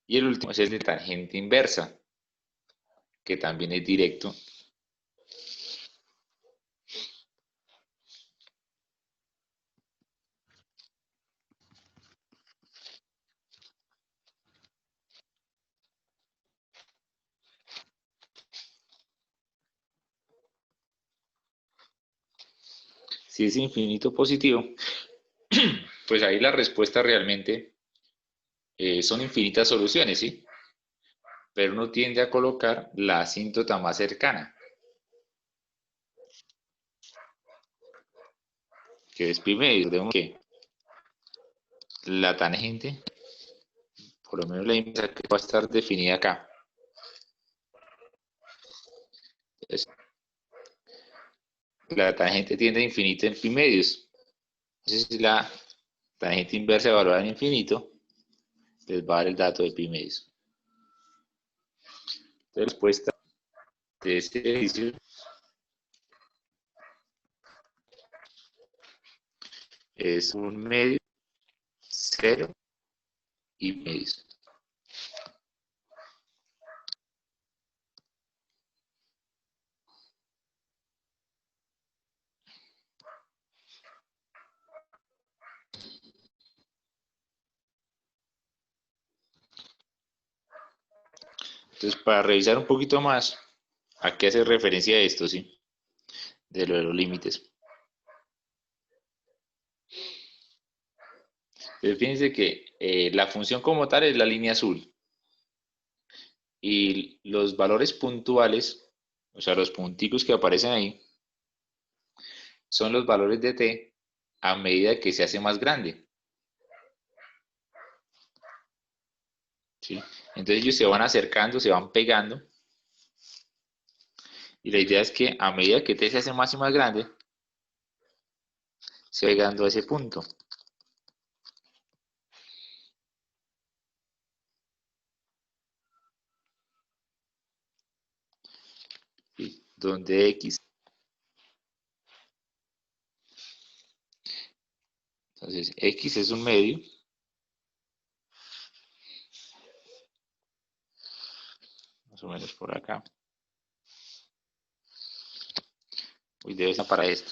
Y el último es el de tangente inversa, que también es directo. Si es infinito positivo, pues ahí la respuesta realmente son infinitas soluciones, ¿sí? Pero uno tiende a colocar la asíntota más cercana, que es primero, tenemos que la tangente, por lo menos la inversa, que va a estar definida acá. Entonces, la tangente tiende a infinito en pi medios. Entonces, si la tangente inversa evaluada en infinito, les va a dar el dato de pi medios. Entonces, la respuesta de este ejercicio es 1/2, 0 y medios. Entonces, para revisar un poquito más, ¿a qué hace referencia esto, sí? De lo de los límites. Entonces, fíjense que la función como tal es la línea azul. Y los valores puntuales, o sea, los punticos que aparecen ahí, son los valores de t a medida que se hace más grande. ¿Sí? Entonces ellos se van acercando, se van pegando. Y la idea es que a medida que t se hace más y más grande, se va llegando a ese punto. ¿Sí? Donde x. Entonces x es un medio. Más o menos por acá. Uy, debe ser para esto.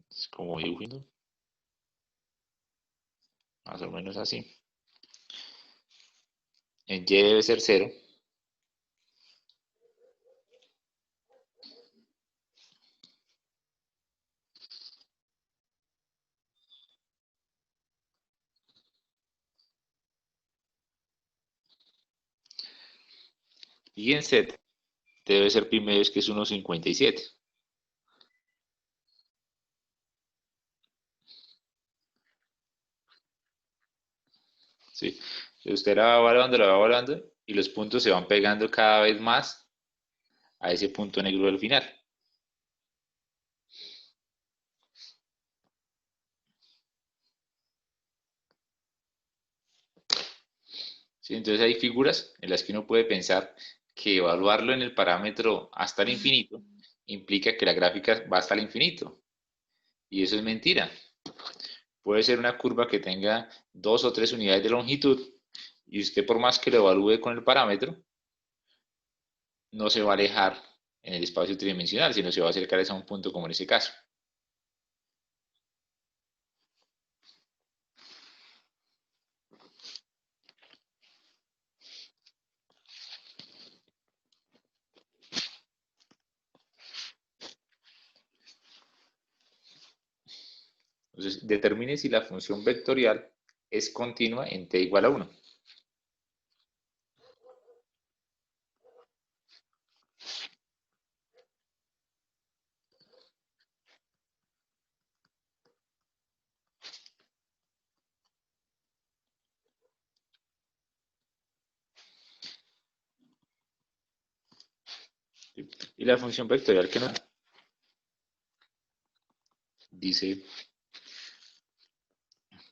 Es como dibujando. Más o menos así. En y debe ser 0. Y en z debe ser pi medios, que es 1,57. ¿Sí? Usted la va evaluando y los puntos se van pegando cada vez más a ese punto negro del final. ¿Sí? Entonces hay figuras en las que uno puede pensar que evaluarlo en el parámetro hasta el infinito implica que la gráfica va hasta el infinito. Y eso es mentira. Puede ser una curva que tenga 2 o 3 unidades de longitud y usted, por más que lo evalúe con el parámetro, no se va a alejar en el espacio tridimensional, sino se va a acercar a un punto como en ese caso. Entonces, determine si la función vectorial es continua en t igual a 1. Y la función vectorial que nos dice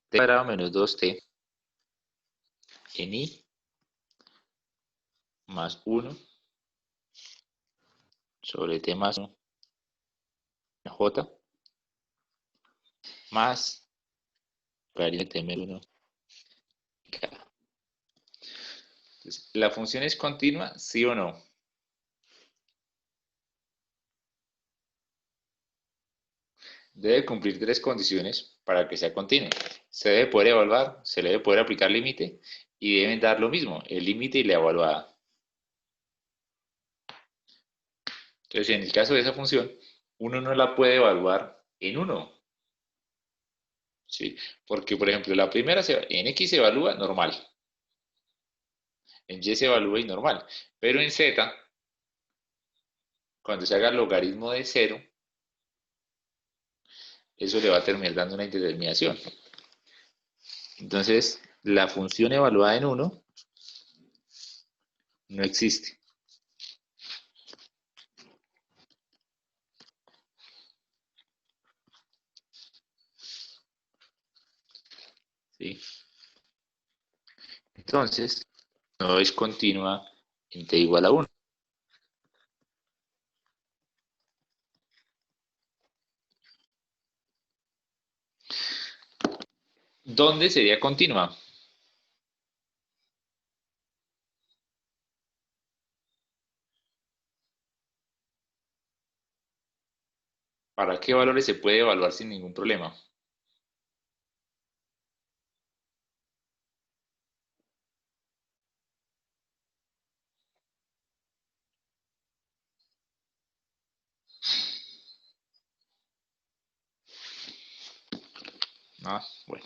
t cuadrado menos 2t en i más 1 sobre t más 1 en j más variable t menos 1 k. Entonces, ¿la función es continua, sí o no? Debe cumplir 3 condiciones para que sea continua. Se debe poder evaluar, se le debe poder aplicar límite y deben dar lo mismo, el límite y la evaluada. Entonces, en el caso de esa función, uno no la puede evaluar en 1. ¿Sí? Porque, por ejemplo, la primera en x se evalúa normal, en y se evalúa normal, pero en z, cuando se haga el logaritmo de 0, eso le va a terminar dando una indeterminación. Entonces, la función evaluada en 1 no existe. ¿sí? Entonces, no es continua en t igual a 1. ¿Dónde sería continua? ¿Para qué valores se puede evaluar sin ningún problema? Ah, bueno.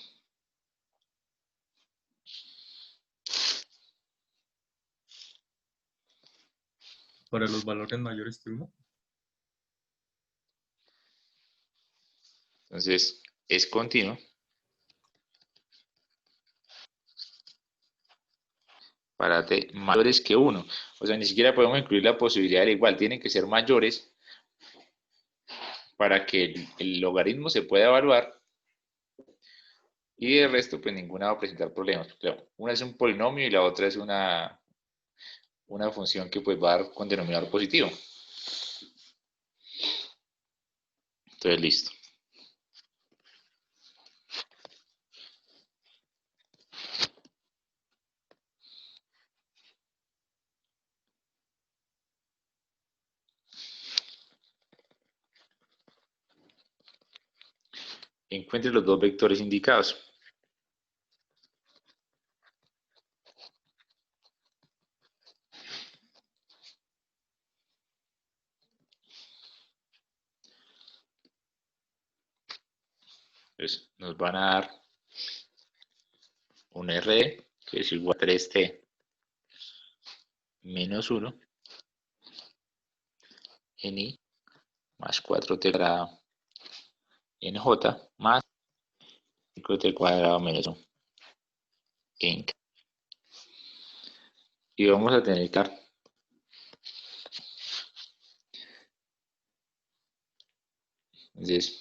Para los valores mayores que 1. Entonces, es continuo para t mayores que 1. O sea, ni siquiera podemos incluir la posibilidad del igual. Tienen que ser mayores para que el logaritmo se pueda evaluar. Y el resto, pues ninguna va a presentar problemas. Claro, una es un polinomio y la otra es una función que pues va a dar con denominador positivo. Entonces, listo. Encuentre los dos vectores indicados. Entonces, nos van a dar un RD, que es igual a 3t menos 1, en i, más 4t cuadrado en j, más 5t cuadrado menos 1 en k. Y vamos a tener que dar entonces,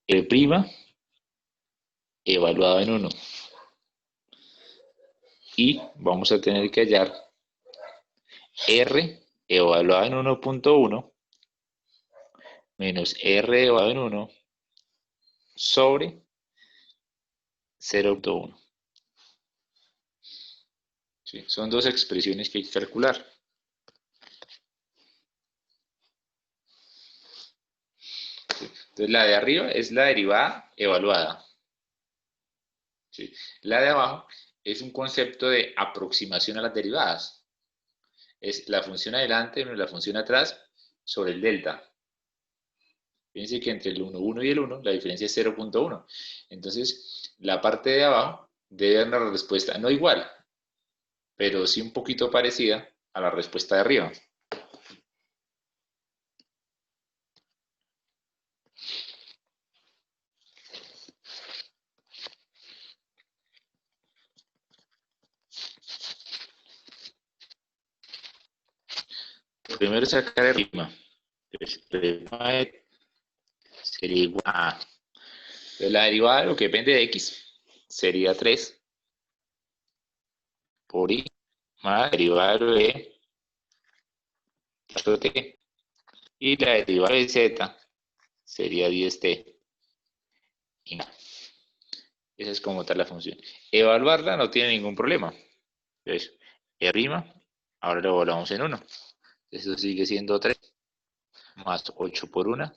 R' evaluado en 1. Y vamos a tener que hallar R evaluado en 1.1 menos R evaluado en 1 sobre 0.1. ¿Sí? Son dos expresiones que hay que calcular. ¿Sí? Entonces la de arriba es la derivada evaluada. ¿Sí? La de abajo es un concepto de aproximación a las derivadas. Es la función adelante menos la función atrás sobre el delta. Fíjense que entre el 1,1 y el 1 la diferencia es 0.1. Entonces, la parte de abajo debe dar una respuesta no igual, pero sí un poquito parecida a la respuesta de arriba. Primero sacar el rima. Sería igual a... la derivada de lo que depende de x sería 3 por i más la derivada de t. Y la derivada de z sería 10t. Y nada. Esa es como tal la función. Evaluarla no tiene ningún problema. Entonces, rima, ahora lo evaluamos en 1. Eso sigue siendo 3 más 8 por 1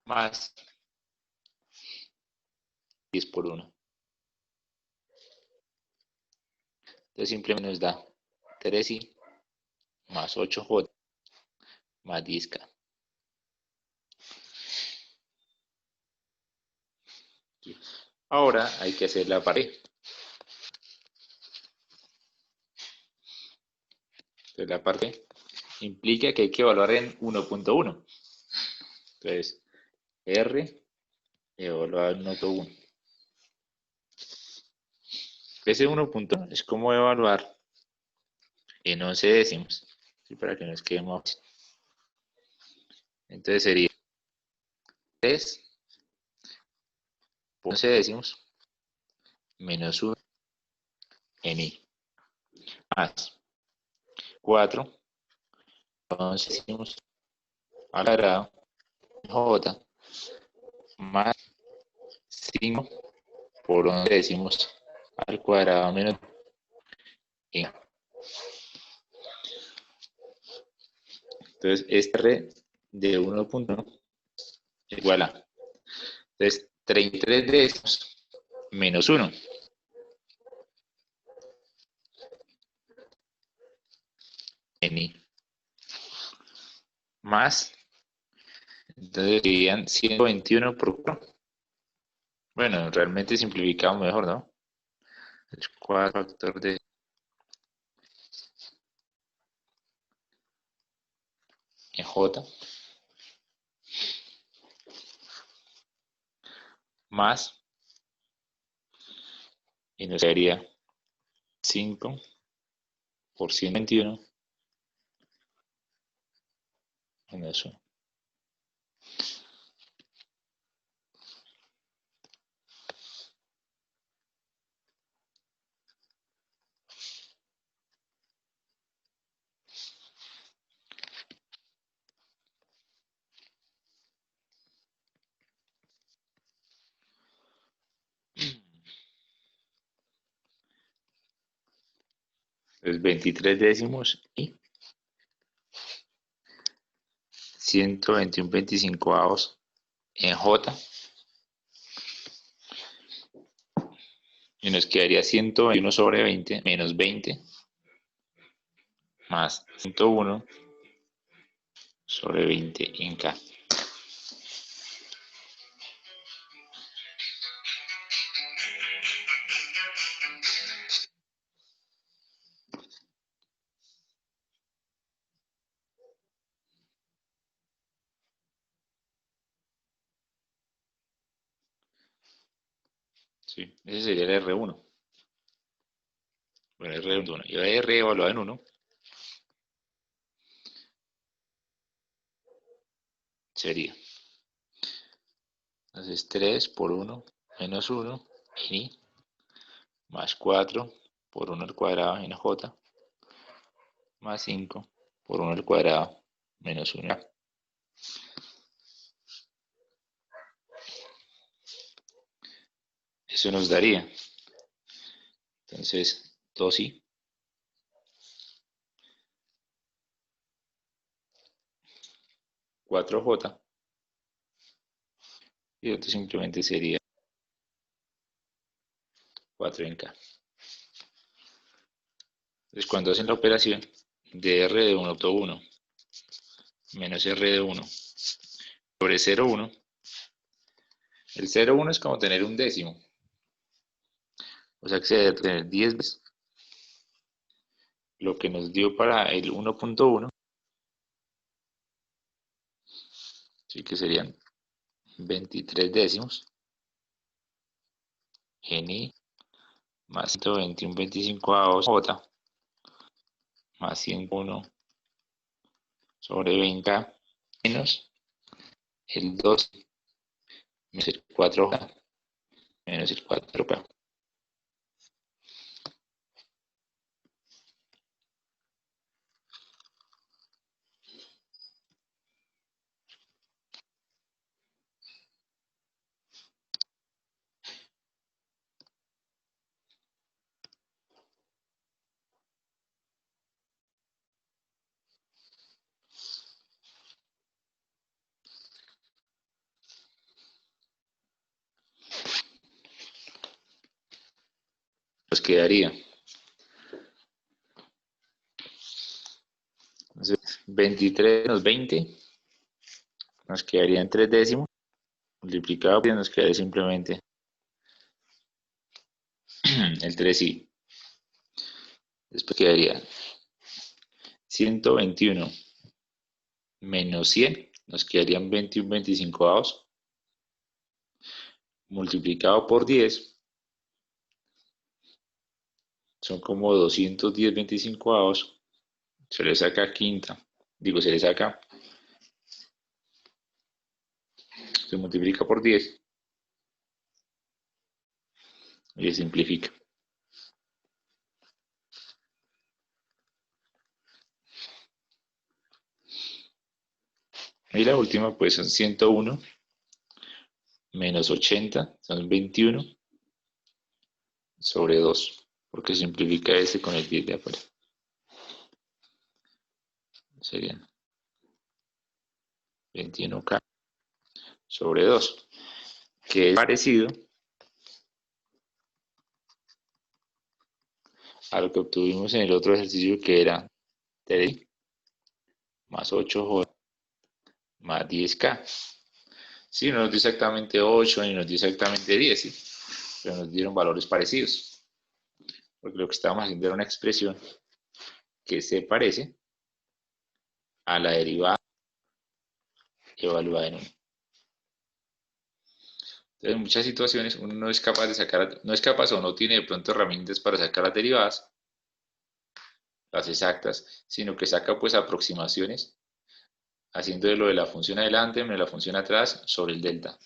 más 10 por 1. Entonces simplemente nos da 3i más 8j más 10k. Ahora hay que hacer la pared. Entonces la parte implica que hay que evaluar en 1.1. Entonces, R evaluado en 1.1. Ese 1.1 es como evaluar en 11 décimos. ¿Sí? Para que nos quede más fácil. Entonces sería 3 por 11 décimos menos 1 en i más 4 por 11 décimos al cuadrado j más 5 por 11 décimos al cuadrado menos i. Entonces, esta red de 1.1 igual a, entonces, 33 décimos menos 1 en i más, entonces serían 121 por 4. Bueno, realmente simplificamos mejor, ¿no? El 4 factor de en j más, y nos daría 5 por 121 menos 1. Entonces 23 décimos y 121/25 en j, y nos quedaría 121 sobre 20 menos 20 más 101 sobre 20 en k. Sí, ese sería el R1. Bueno, R1. Y R evaluado en 1 sería, entonces 3 por 1 menos 1 en i más 4 por 1 al cuadrado en j más 5 por 1 al cuadrado menos 1. Eso nos daría, entonces, 2i 4j, y esto simplemente sería 4 en k. Entonces, cuando hacen la operación de r de 1.1 menos r de 1 sobre 0.1, el 0.1 es como tener un décimo. O sea que se debe tener 10 veces lo que nos dio para el 1.1, así que serían 23 décimos en i más 121/25 j más 101 sobre 20 menos el 2 menos el 4j menos el 4k. Nos quedaría, entonces, 23 menos 20 nos quedaría en 3 décimos, multiplicado por nos quedaría simplemente el 3i. Después quedaría 121 menos 100, nos quedarían 21/25 multiplicado por 10, son como 210/25, se le saca quinta, digo, se le saca, se multiplica por 10, y se simplifica. Y la última pues son 101 menos 80, son 21 sobre 2, porque simplifica ese con el 10 de afuera. Serían 21K sobre 2, que es parecido a lo que obtuvimos en el otro ejercicio, que era 3 más 8J más 10K. Sí, no nos dio exactamente 8 ni nos dio exactamente 10, ¿sí? Pero nos dieron valores parecidos. Porque lo que estábamos haciendo era una expresión que se parece a la derivada evaluada en 1. Entonces, en muchas situaciones uno no es capaz de sacar, no es capaz o no tiene de pronto herramientas para sacar las derivadas, las exactas, sino que saca pues aproximaciones haciendo de lo de la función adelante menos la función atrás sobre el delta.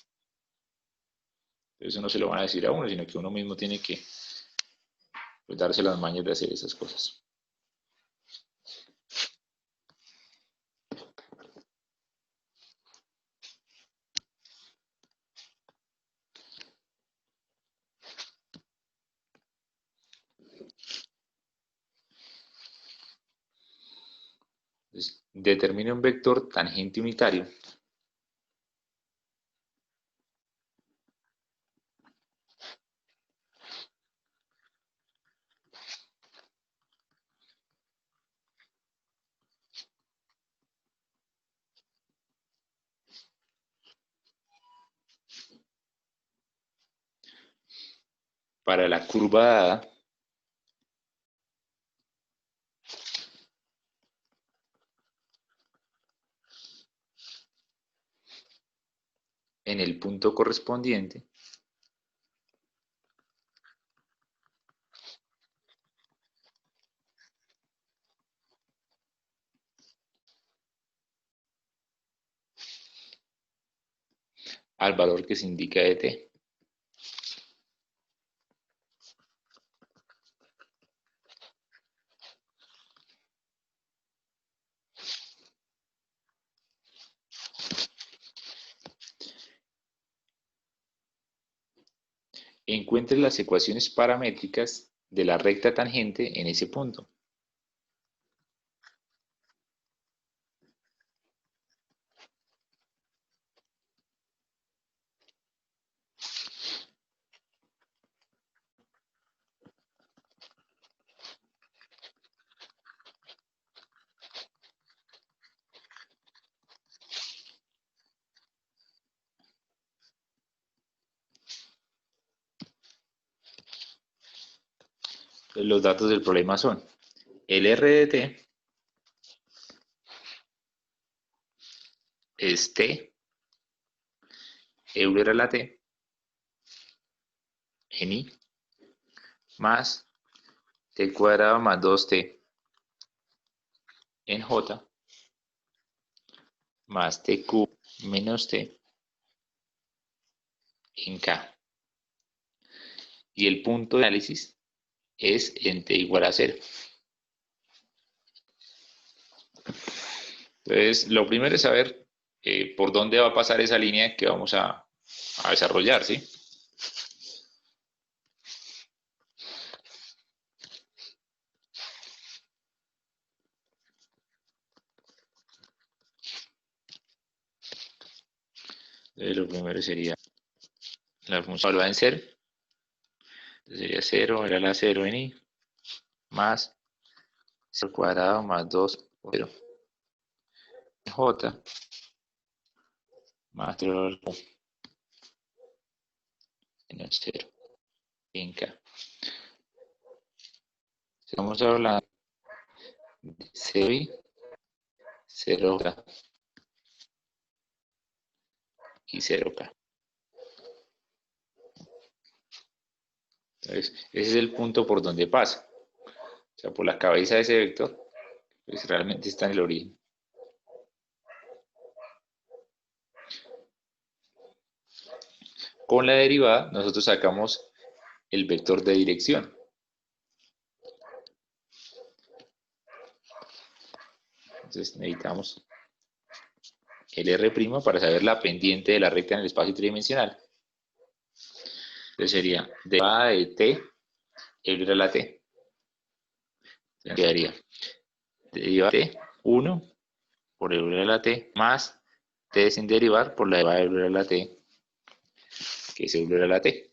Eso no se lo van a decir a uno, sino que uno mismo tiene que pues, darse las mañas de hacer esas cosas. Entonces, determine un vector tangente unitario para la curva dada en el punto correspondiente al valor que se indica de t. Encuentre las ecuaciones paramétricas de la recta tangente en ese punto. Los datos del problema son el R de t es t, Euler a la t, en i, más t cuadrado más 2t en j, más t cubo menos t en k. Y el punto de análisis es en t igual a 0. Entonces, lo primero es saber por dónde va a pasar esa línea que vamos a desarrollar, ¿sí? Entonces, lo primero sería la función evaluada en 0. Entonces sería 0, era la 0 en i, más 0 cuadrado más 2 por 0 en j, más 0 en 0 en k. Estamos hablando de 0i, 0k y 0k. Entonces, ese es el punto por donde pasa. O sea, por la cabeza de ese vector, pues realmente está en el origen. Con la derivada, nosotros sacamos el vector de dirección. Entonces necesitamos el R' para saber la pendiente de la recta en el espacio tridimensional. Entonces sería derivada de t elevado a la t. Entonces quedaría derivada de t, 1 por elevado a la t, más t sin derivar por la derivada de elevado a la t, que es elevado a la t.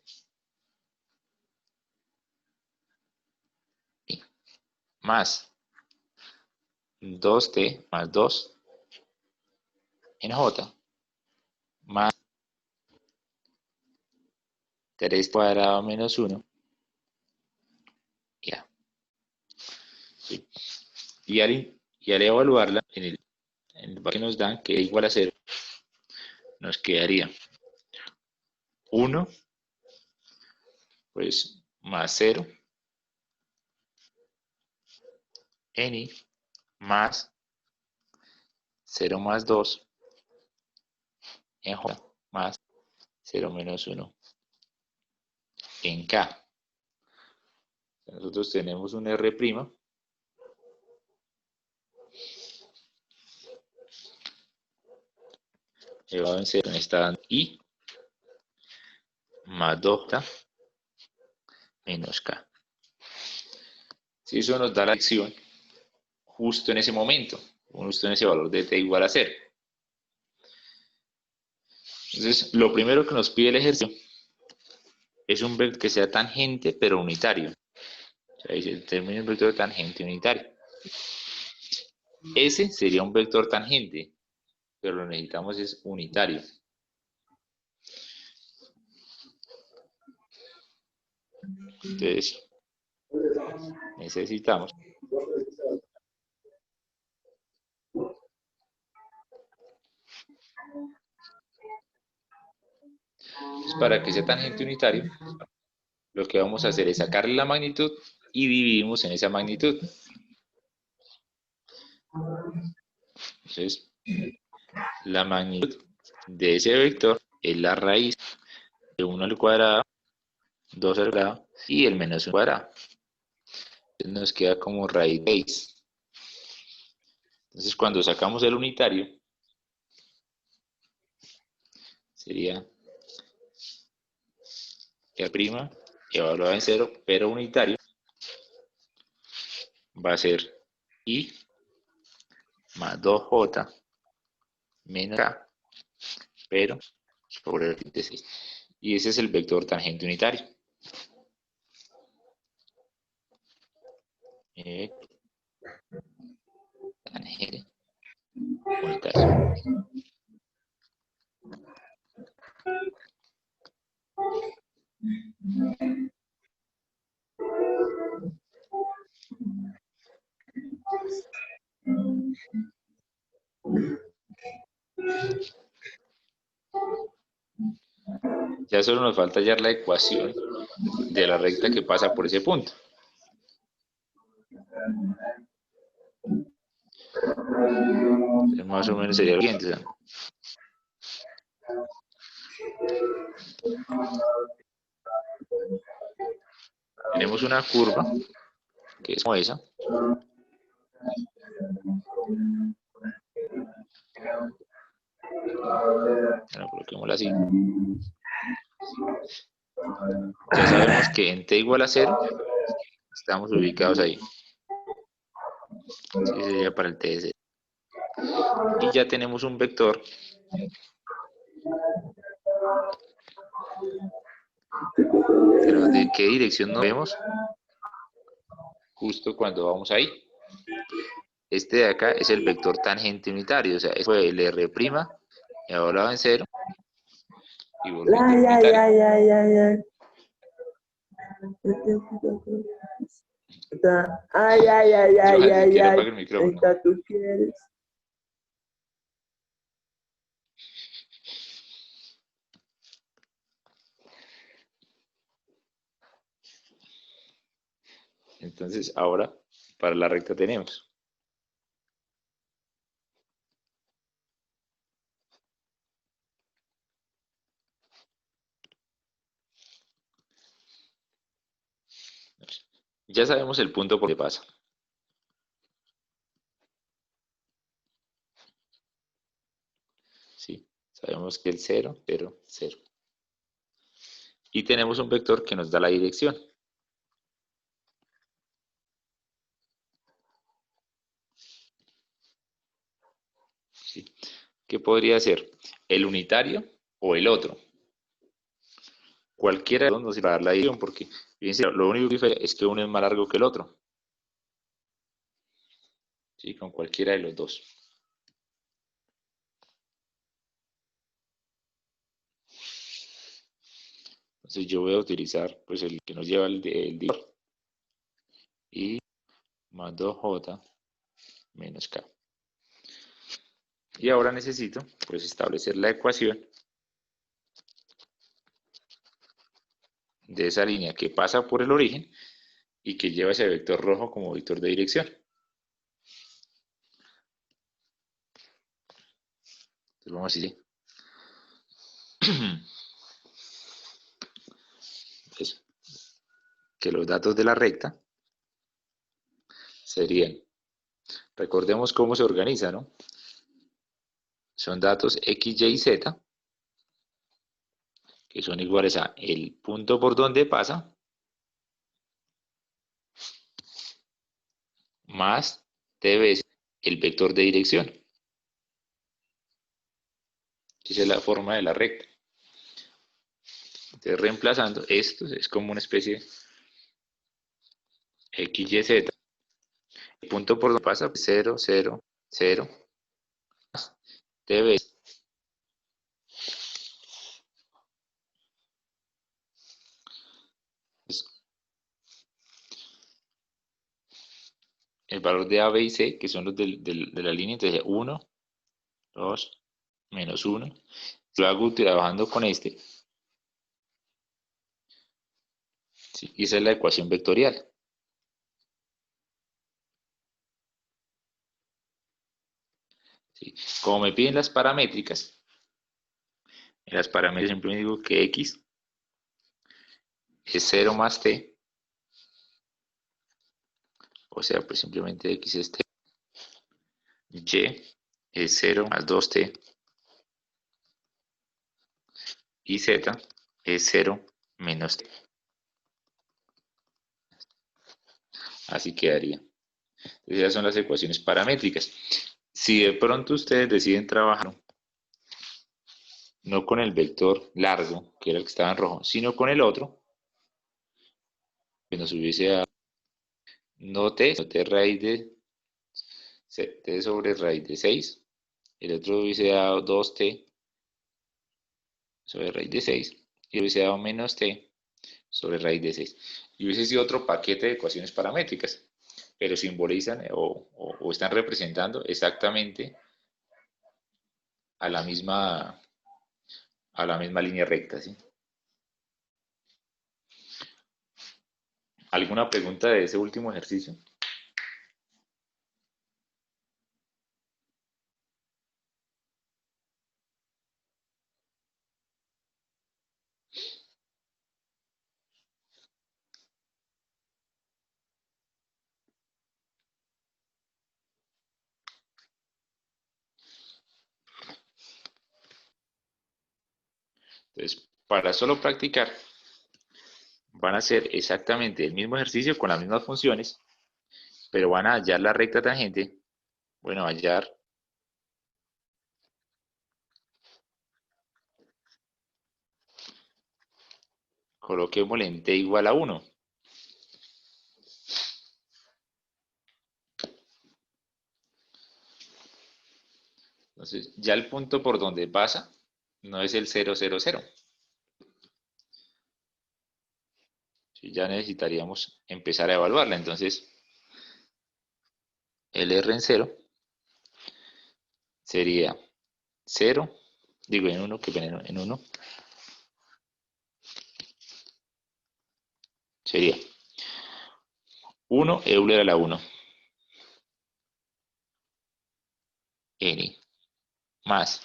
Más 2t más 2 en j, más 3 cuadrado menos 1, ya. Sí. Y al evaluarla en el que nos dan, que es igual a 0, nos quedaría 1, pues más 0, n, más 0 más 2, en j, más 0 menos 1, en k. Nosotros tenemos un R', elevado en 0, está dando i, más 2j, menos k. Si eso nos da la dirección justo en ese momento, justo en ese valor de t igual a 0. Entonces, lo primero que nos pide el ejercicio es un vector que sea tangente, pero unitario. O sea, dice, determine un vector tangente unitario. Ese sería un vector tangente, pero lo necesitamos es unitario. Entonces, necesitamos para que sea tangente unitario, lo que vamos a hacer es sacarle la magnitud y dividimos en esa magnitud. Entonces, la magnitud de ese vector es la raíz de 1 al cuadrado, 2 al cuadrado y el menos 1 al cuadrado. Entonces nos queda como raíz de 6. Entonces, cuando sacamos el unitario, sería R' evaluado en 0, pero unitario, va a ser i más 2j menos k, pero sobre el 26. Y ese es el vector tangente unitario. Tangente unitario. Ya solo nos falta hallar la ecuación de la recta que pasa por ese punto. Entonces, más o menos sería lo siguiente. ¿Sí? Tenemos una curva que es como esa. Bueno, coloquémosla así. Ya sabemos que en t igual a 0 estamos ubicados ahí. Ese sería para el t de 0. Y ya tenemos un vector pero de qué dirección nos vemos justo cuando vamos ahí. Este de acá es el vector tangente unitario, o sea, eso fue el R' evaluado en 0 y volviendo unitario. Johanny, quiero apagar el micrófono. ¿Tú quieres? Entonces, ahora, para la recta tenemos Ya sabemos el punto por donde pasa. ¿Sí? Sabemos que el 0, 0, 0. Y tenemos un vector que nos da la dirección. ¿Sí? ¿Qué podría ser? ¿El unitario o el otro? Cualquiera de los dos nos va a dar la dirección, porque fíjense, lo único que difere es que uno es más largo que el otro. ¿Sí? Con cualquiera de los dos. Entonces yo voy a utilizar pues el que nos lleva el divisor. Y más 2j menos k. Y ahora necesito pues establecer la ecuación de esa línea que pasa por el origen y que lleva ese vector rojo como vector de dirección. Entonces vamos a decir eso, que los datos de la recta serían, recordemos cómo se organiza, ¿no? Son datos x, y, z, que son iguales a el punto por donde pasa, más t veces el vector de dirección. Esa es la forma de la recta. Entonces, reemplazando esto, es como una especie de x, y, z. El punto por donde pasa, 0, 0, 0, t veces el valor de a, b y c, que son los de la línea, entonces 1, 2, menos 1. Lo hago trabajando con este. ¿Sí? Y esa es la ecuación vectorial. ¿Sí? Como me piden las paramétricas, en las paramétricas siempre digo que x es 0 más t, o sea, pues simplemente x es t, y es 0 más 2t, y z es 0 menos t. Así quedaría. Entonces, esas son las ecuaciones paramétricas. Si de pronto ustedes deciden trabajar no con el vector largo, que era el que estaba en rojo, sino con el otro, que nos hubiese dado no t, sino t raíz de t sobre raíz de 6, el otro hubiese dado 2t sobre raíz de 6, y hubiese dado menos t sobre raíz de 6. Y hubiese sido otro paquete de ecuaciones paramétricas, pero simbolizan o están representando exactamente a la misma línea recta, ¿sí? ¿Alguna pregunta de ese último ejercicio? Entonces, para solo practicar, van a hacer exactamente el mismo ejercicio con las mismas funciones, pero van a hallar la recta tangente. Bueno, hallar coloquémosle en t igual a 1. Entonces, ya el punto por donde pasa no es el 0, 0, 0. Sí, ya necesitaríamos empezar a evaluarla. Entonces, el r en 0 sería 0, digo en 1, que en 1, sería 1 Euler a la 1, n, más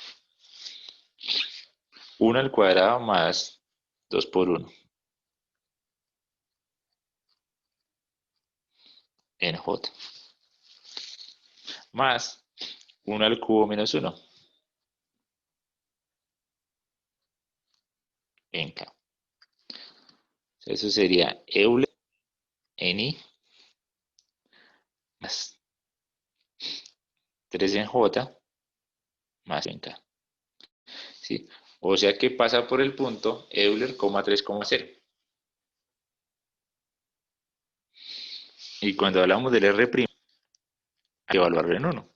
1 al cuadrado más 2 por 1. en J, más 1 al cubo menos 1 en K. Eso sería Euler en I más 3 en J más en K. ¿Sí? O sea que pasa por el punto Euler, 3,0. Y cuando hablamos del R', hay que evaluarlo en 1.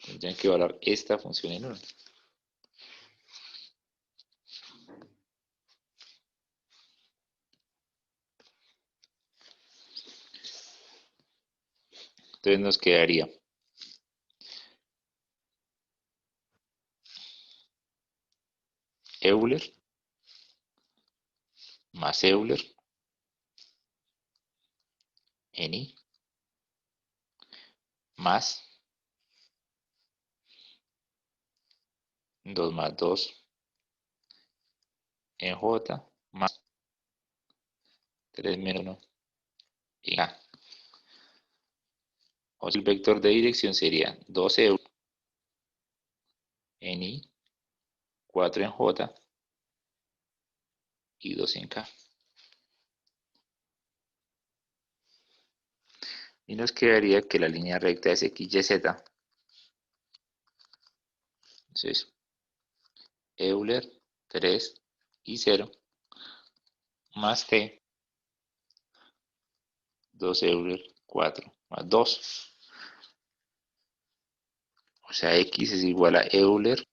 Tendrían que evaluar esta función en 1. Entonces nos quedaría Euler más Euler en I más 2 más 2 en J más 3 menos 1 en K. O sea, el vector de dirección sería 2 Euler en I, 4 en J y 2 en K. Y nos quedaría que la línea recta es XYZ. Entonces, Euler 3 y 0 más T 2 Euler 4 más 2. O sea, X es igual a Euler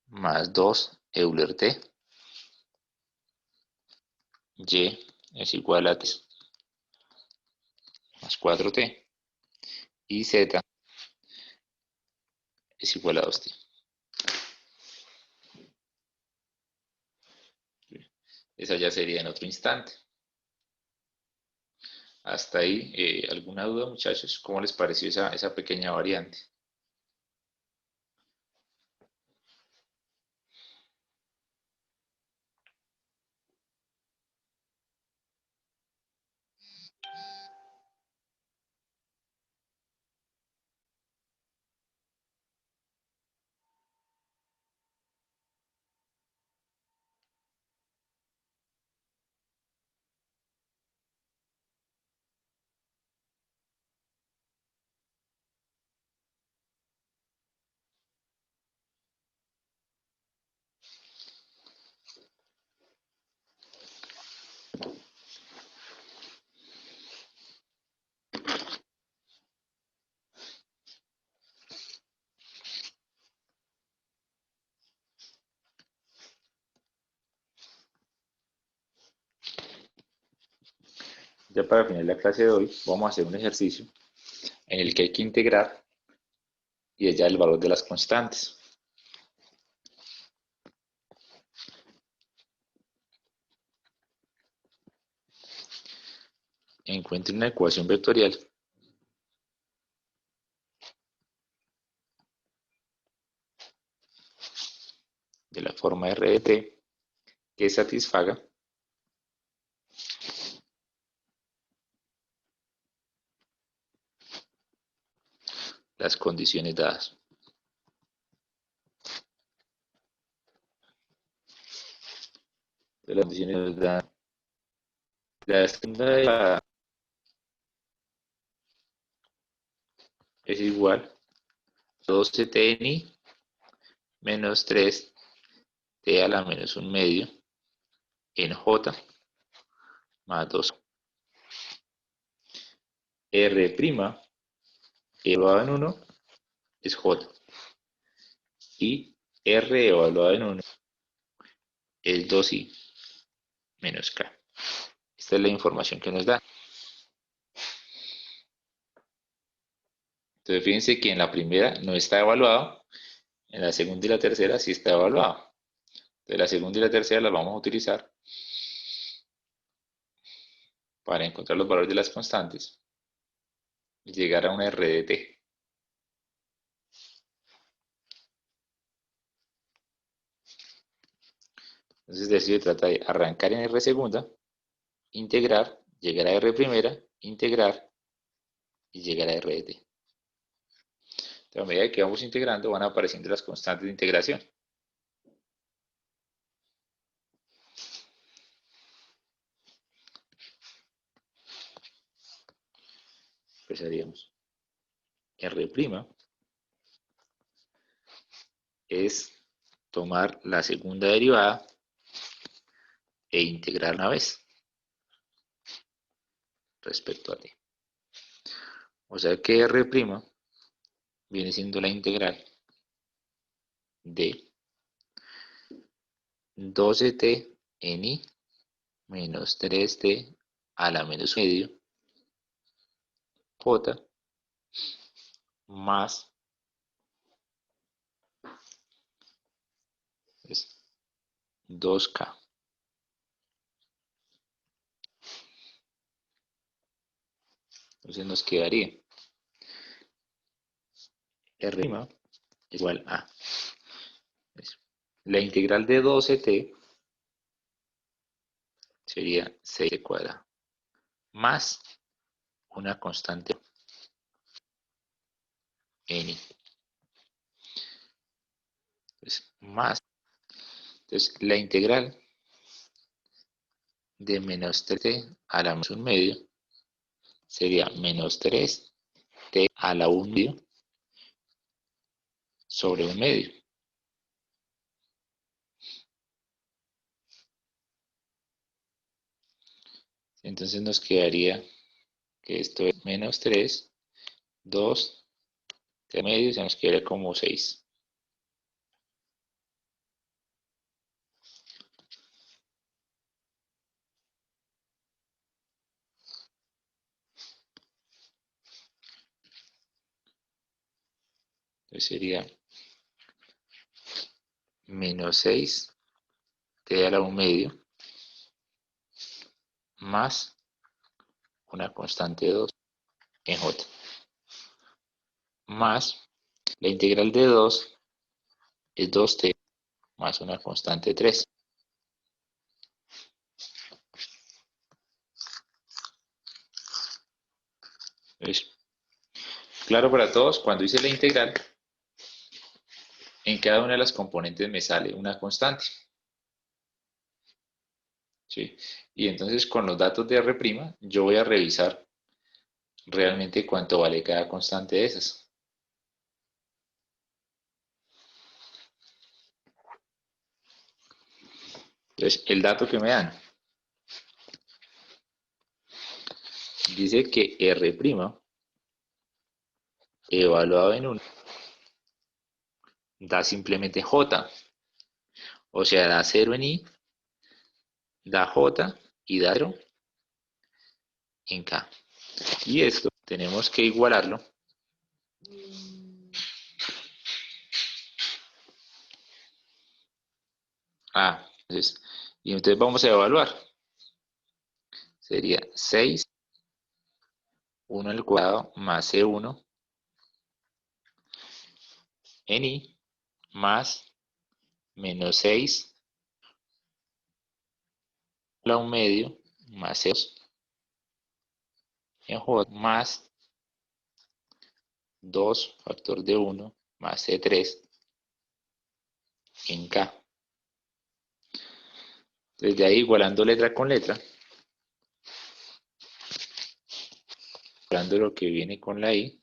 más 2 Euler T. Y es igual a T más 4T. Y Z es igual a 2T. Esa ya sería en otro instante. Hasta ahí, ¿alguna duda, muchachos? ¿Cómo les pareció esa pequeña variante? Ya para finalizar la clase de hoy, vamos a hacer un ejercicio en el que hay que integrar y hallar el valor de las constantes. Encuentre una ecuación vectorial de la forma R de T que satisfaga las condiciones dadas. De las condiciones dadas. La estándar es igual a 12T en I menos 3T a la menos 1 medio en J más 2. R' evaluado en 1 es J y R evaluado en 1 es 2I menos K. Esta es la información que nos da. Entonces fíjense que en la primera no está evaluado, en la segunda y la tercera sí está evaluado. Entonces la segunda y la tercera las vamos a utilizar para encontrar los valores de las constantes y llegar a una R de T. Entonces de eso se trata de arrancar en R segunda, integrar, llegar a R primera, integrar y llegar a R de t. Entonces, a medida que vamos integrando van apareciendo las constantes de integración. Empezaríamos. R' es tomar la segunda derivada e integrar una vez respecto a t. O sea que R' viene siendo la integral de 12t en i menos 3t a la menos medio j más es 2k. Entonces nos quedaría R' igual a la integral de 12t sería 6t cuadrado más una constante n. Entonces, más. Entonces, la integral de menos 3t a la menos 1 medio sería menos 3t a la 1 medio sobre 1 medio. Entonces nos quedaría que esto es menos 3, 2, t medio, se nos quedaría como 6. Entonces sería menos 6 t a la 1 medio más una constante 2 en j más la integral de 2 es 2t más una constante 3. Entonces, claro para todos, cuando hice la integral, en cada una de las componentes me sale una constante. ¿Sí? Y entonces con los datos de R', yo voy a revisar realmente cuánto vale cada constante de esas. Entonces, el dato que me dan dice que R' evaluado en 1 da simplemente J. O sea, da 0 en I, da J y da 0 en K. Y esto tenemos que igualarlo y entonces vamos a evaluar. Sería 6, 1 al cuadrado más C1 en I más menos 6 a la 1 medio más C2 en J más 2 factor de 1 más C3 en K. Desde ahí igualando letra con letra, igualando lo que viene con la I,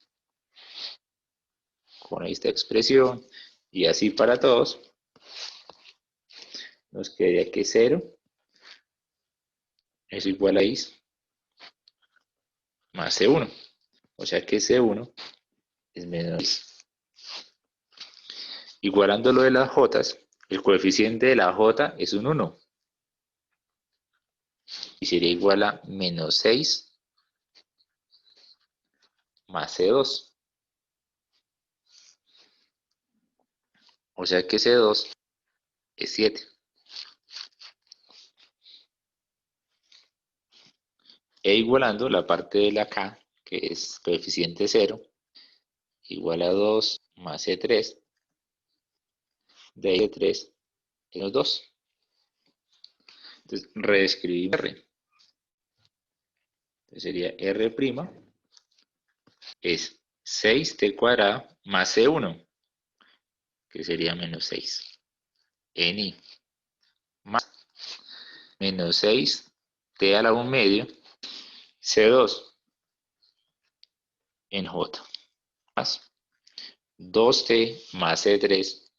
con esta expresión, y así para todos, nos quedaría que 0 es igual a I más C1. O sea que C1 es menos I. Igualando lo de las J, el coeficiente de la J es un 1. Y sería igual a menos 6 más C2. O sea que C2 es 7. E igualando la parte de la K, que es coeficiente 0, igual a 2 más C3, de ahí C3 menos 2. Entonces, reescribimos R. Entonces sería R' es 6t cuadrado más C1, que sería menos 6. En I más menos 6t a la 1 medio C2 en J más 2t más C3,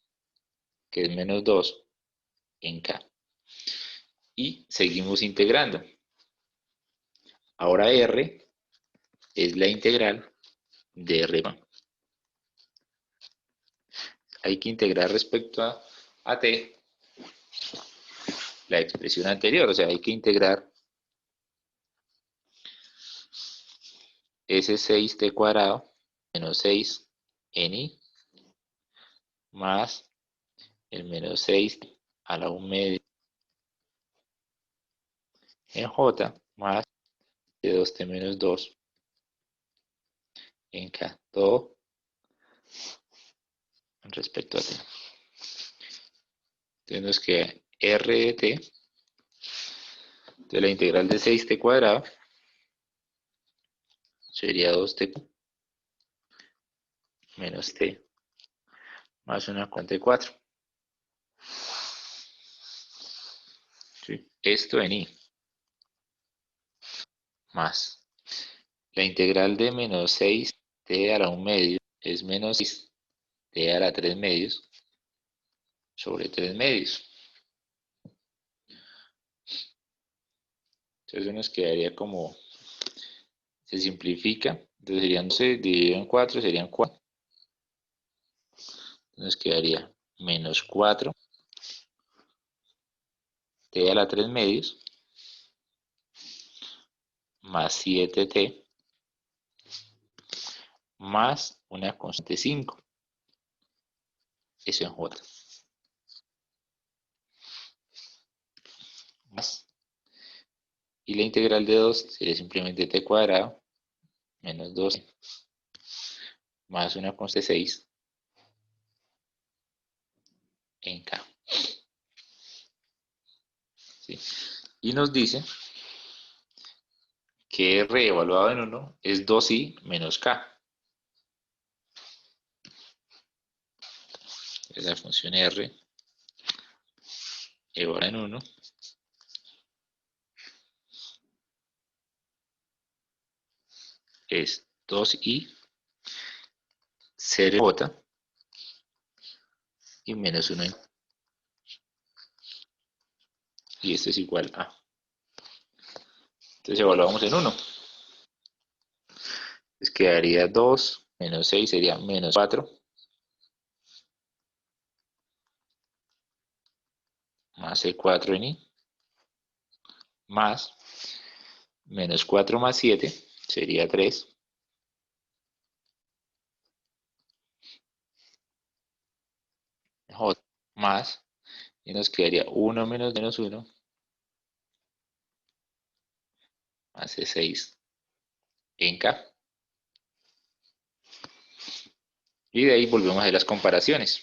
que es menos 2 en K. Y seguimos integrando. Ahora R es la integral de R. Hay que integrar respecto a t la expresión anterior, o sea, hay que integrar ese 6t cuadrado menos 6 en I más el menos 6 a la 1 media en J más de 2t menos 2 en K. Todo respecto a t. Entonces nos queda R de t de la integral de 6t cuadrado sería 2t menos t más una cuenta de 4. ¿Sí? Esto en I más la integral de menos 6t a la 1 medio es menos 6t a la 3 medios sobre 3 medios. Entonces nos quedaría como, se simplifica, entonces serían 12 dividido en 4 serían 4. Nos quedaría menos 4t a la 3 medios más 7t más una constante 5. Eso en J. Más. Y la integral de 2 sería simplemente t cuadrado menos 12 más una constante 6 en K. ¿Sí? Y nos dice que R evaluado en 1 es 2i menos K. Es la función R evaluada en 1 es 2i 0 J y menos 1 en K. Y esto es igual a. Entonces evaluamos en 1. Entonces quedaría 2 menos 6 sería menos 4 más C4 en I más menos 4 más 7 sería 3 J más y nos quedaría 1 menos 1 más C6 en K. Y de ahí volvemos a hacer las comparaciones.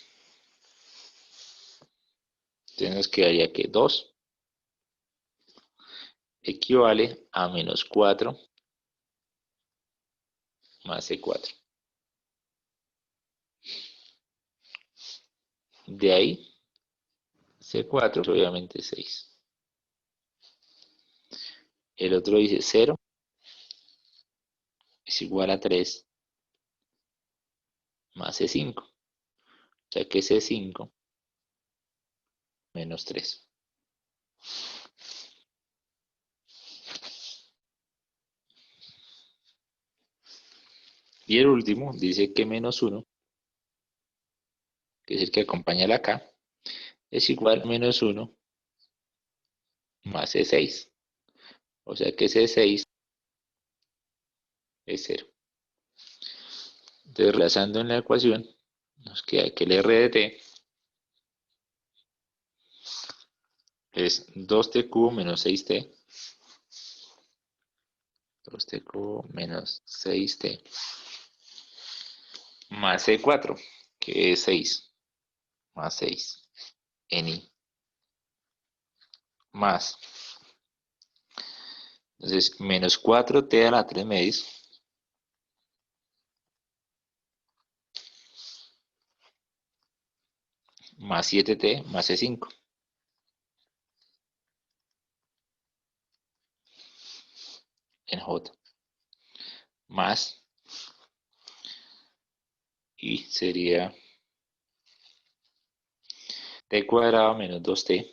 Entonces nos quedaría que 2 equivale a menos 4 más C4. De ahí C4 obviamente 6. El otro dice 0 es igual a 3 más C5. O sea que C5 menos 3. Y el último dice que menos 1, que es el que acompaña la K, es igual a menos 1 más C6. O sea que C6 es 0. Entonces, reemplazando en la ecuación, nos queda que el R de t es 2t cubo menos 6t. 2t cubo menos 6t más C4, que es 6 más 6 en I más. Entonces, menos 4t a la 3 medios. Más 7t más C5. En J. Más. Y sería t cuadrado menos 2t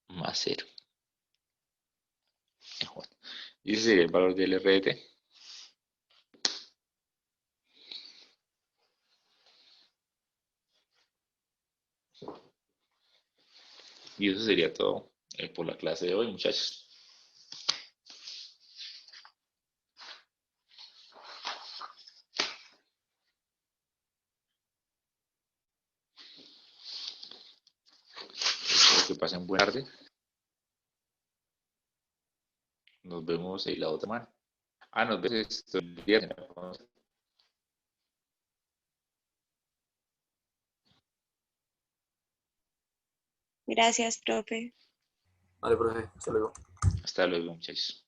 más 0 en J. Y ese sería el valor del R de t. Y eso sería todo por la clase de hoy, muchachos. Espero que pasen buena tarde. Nos vemos ahí la otra semana. Nos vemos el viernes. Gracias, profe. Vale, profe, hasta luego. Hasta luego, muchachos.